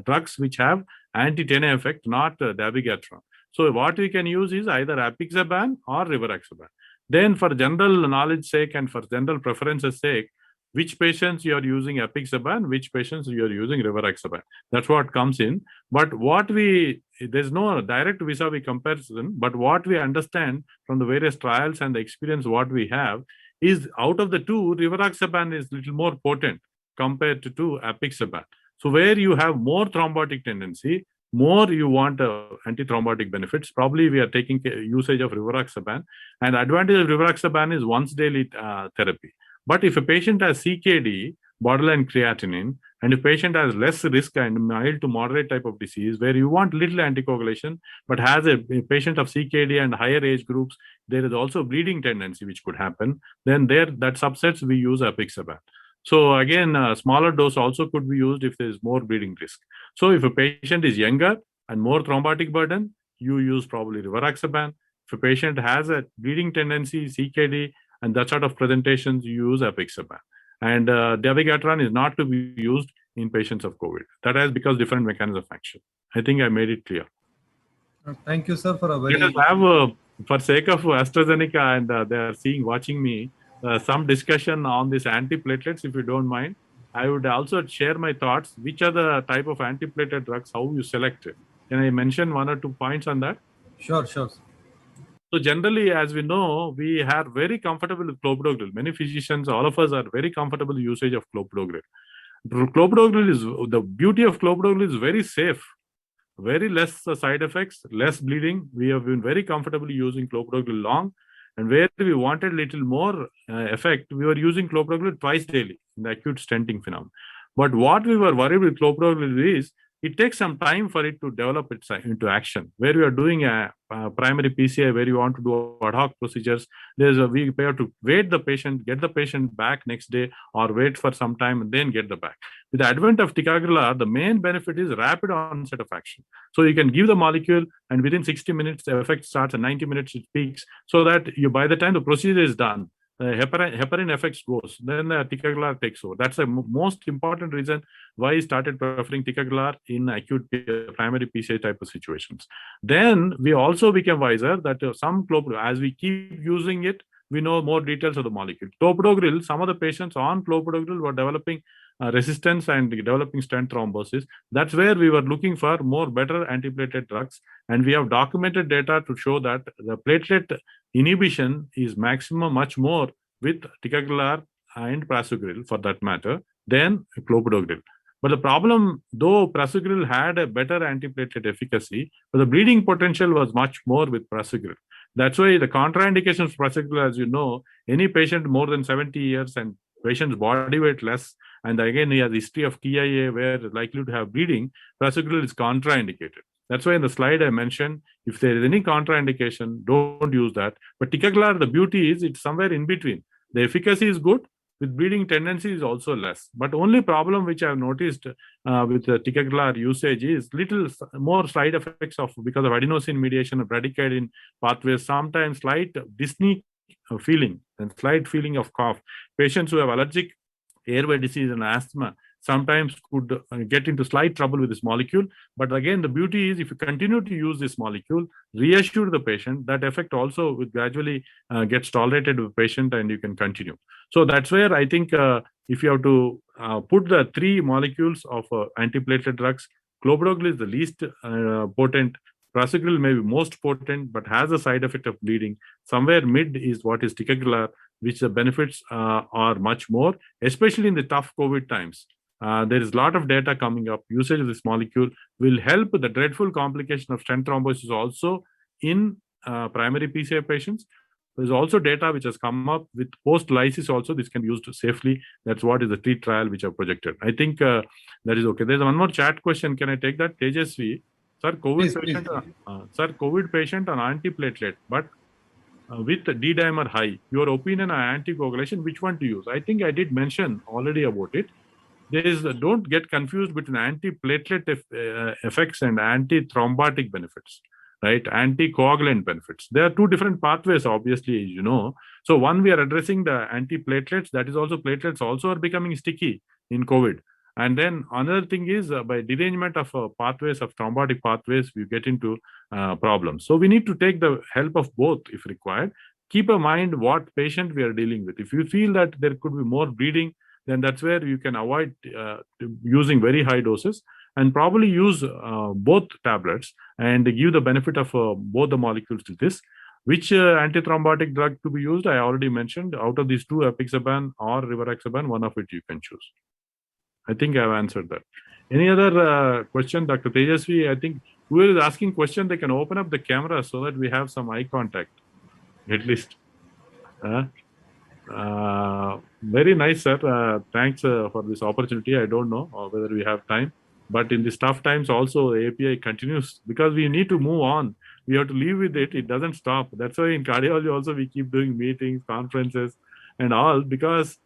drugs which have anti-TNA effect, not dabigatran. So what we can use is either apixaban or rivaroxaban. Then for general knowledge sake and for general preferences sake, which patients you are using apixaban, which patients you are using rivaroxaban. That's what comes in. But there's no direct vis-a-vis comparison, but what we understand from the various trials and the experience what we have is out of the two, rivaroxaban is little more potent compared to apixaban. So where you have more thrombotic tendency, more you want antithrombotic benefits, probably we are taking usage of rivaroxaban. And the advantage of rivaroxaban is once daily therapy. But if a patient has CKD, borderline creatinine, and if patient has less risk and mild to moderate type of disease, where you want little anticoagulation, but has a patient of CKD and higher age groups, there is also bleeding tendency which could happen, then that subsets we use apixaban. So again, a smaller dose also could be used if there is more bleeding risk. So if a patient is younger and more thrombotic burden, you use probably rivaroxaban. If a patient has a bleeding tendency, CKD, and that sort of presentations, you use apixaban. And dabigatran is not to be used in patients of COVID. That is because different mechanism of action. I think I made it clear. Thank you, sir, for a very... Let us have, for sake of Astrazeneca, and they are watching me, some discussion on this antiplatelets, if you don't mind. I would also share my thoughts. Which are the type of antiplatelet drugs, how you select it? Can I mention 1 or 2 points on that? Sure. So generally, as we know, we are very comfortable with clopidogrel. Many physicians, all of us are very comfortable with usage of clopidogrel. The beauty of clopidogrel is very safe, very less side effects, less bleeding. We have been very comfortable using clopidogrel long. And where we wanted little more effect, we were using clopidogrel twice daily in the acute stenting phenomenon. But what we were worried with clopidogrel is it takes some time for it to develop into action. Where we are doing a primary PCI, where you want to do ad hoc procedures, we have to wait the patient, get the patient back next day, or wait for some time and then get the back. With the advent of ticagrelor, the main benefit is rapid onset of action. So you can give the molecule, and within 60 minutes, the effect starts, and 90 minutes it peaks, so that by the time the procedure is done, heparin effects goes, then the ticagrelor takes over. That's the most important reason why I started preferring ticagrelor in acute primary PCI type of situations. Then we also became wiser that some clopidogrel, as we keep using it, we know more details of the molecule. Clopidogrel, some of the patients on clopidogrel were developing resistance and developing stent thrombosis. That's where we were looking for better antiplatelet drugs. And we have documented data to show that the platelet inhibition is maximum much more with ticagrelor and prasugrel, for that matter, than clopidogrel. But the problem, though prasugrel had a better antiplatelet efficacy, but the bleeding potential was much more with prasugrel. That's why the contraindications for prasugrel, as you know, any patient more than 70 years and patient's body weight less, and again, he has history of TIA where likely to have bleeding, prasugrel is contraindicated. That's why in the slide I mentioned, if there is any contraindication, don't use that. But ticagrelor, the beauty is it's somewhere in between. The efficacy is good, with bleeding tendency is also less. But only problem which I have noticed with the ticagrelor usage is little more side effects because of adenosine mediation of bradykinin pathways, sometimes slight dyspneic feeling and slight feeling of cough. Patients who have allergic airway disease and asthma sometimes could get into slight trouble with this molecule. But again, the beauty is if you continue to use this molecule, reassure the patient, that effect also will gradually gets tolerated with the patient and you can continue. So that's where I think if you have to put the 3 molecules of antiplatelet drugs, clopidogrel is the least potent. Prasugrel may be most potent, but has a side effect of bleeding. Somewhere mid is what is ticagrelor, which the benefits are much more, especially in the tough COVID times. There is a lot of data coming up. Usage of this molecule will help the dreadful complication of stent thrombosis also in primary PCI patients. There's also data which has come up with post-lysis also. This can be used safely. That's what is the TREAT trial which I've projected. I think that is okay. There's one more chat question. Can I take that? Tejasvi. Sir, COVID patient on antiplatelet, but with D-dimer high. Your opinion on anticoagulation, which one to use? I think I did mention already about it. Don't get confused between antiplatelet effects and antithrombotic benefits, right? Anticoagulant benefits. There are 2 different pathways, obviously, as you know. So one, we are addressing the antiplatelets. That is also, platelets also are becoming sticky in COVID. And then another thing is by derangement of pathways, of thrombotic pathways, we get into problems. So we need to take the help of both if required. Keep in mind what patient we are dealing with. If you feel that there could be more bleeding, then that's where you can avoid using very high doses, and probably use both tablets and give the benefit of both the molecules to this. Which antithrombotic drug to be used, I already mentioned. Out of these two, apixaban or rivaroxaban, one of it you can choose. I think I have answered that. Any other question, Dr. Tejasvi? I think whoever is asking question, they can open up the camera so that we have some eye contact, at least. Very nice, sir. Thanks for this opportunity. I don't know whether we have time, but in these tough times also, the API continues because we need to move on. We have to live with it. It doesn't stop. That's why in cardiology also we keep doing meetings, conferences, and all, because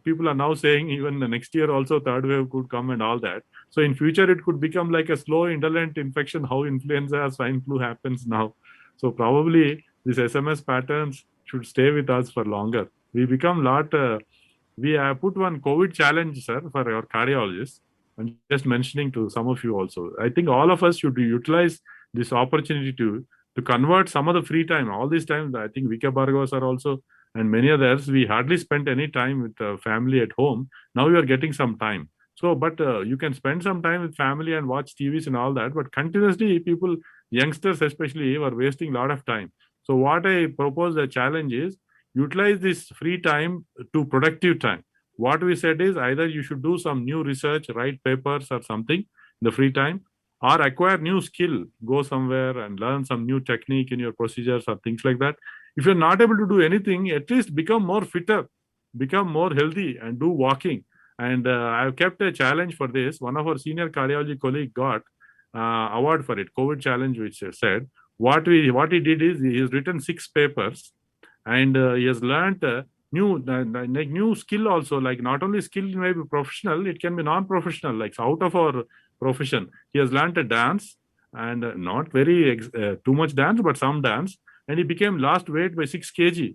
people are now saying even the next year also third wave could come and all that. So in future it could become like a slow indolent infection, how influenza, swine flu happens now. So probably these SMS patterns should stay with us for longer. We become we have put one COVID challenge, sir, for our cardiologists. I'm just mentioning to some of you also. I think all of us should utilize this opportunity to convert some of the free time. All this time, I think Vika Bhargavas are also, and many others, we hardly spent any time with family at home. Now we are getting some time. So, but you can spend some time with family and watch TVs and all that, but continuously people, youngsters especially, are wasting a lot of time. So what I propose, the challenge is, utilize this free time to productive time. What we said is either you should do some new research, write papers or something in the free time, or acquire new skill, go somewhere and learn some new technique in your procedures or things like that. If you're not able to do anything, at least become more fitter, become more healthy and do walking. And I've kept a challenge for this. One of our senior cardiology colleague got award for it, COVID challenge, which said, what he did is he has written 6 papers, and he has learned new skill also, like not only skill may be professional, it can be non-professional, like out of our profession. He has learned a dance, and not very too much dance, but some dance, and he became lost weight by 6 kg.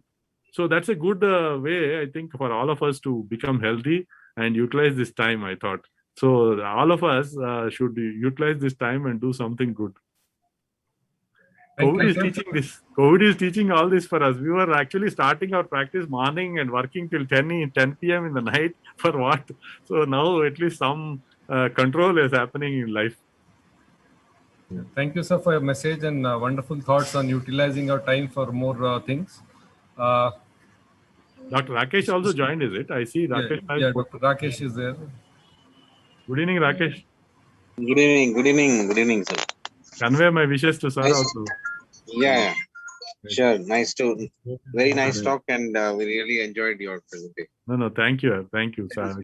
So that's a good way, I think, for all of us to become healthy and utilize this time, I thought. So all of us should utilize this time and do something good. COVID is teaching this. COVID is teaching all this for us. We were actually starting our practice morning and working till 10 p.m. in the night for what? So now at least some control is happening in life. Thank you, sir, for your message and wonderful thoughts on utilizing our time for more things. Dr. Rakesh also joined, is it? I see Rakesh. Yeah, Dr. Rakesh is there. Good evening, Rakesh. Good evening, sir. Convey my wishes to sir also. Yeah, sure. Very nice talk, and we really enjoyed your presentation. No, thank you, sir.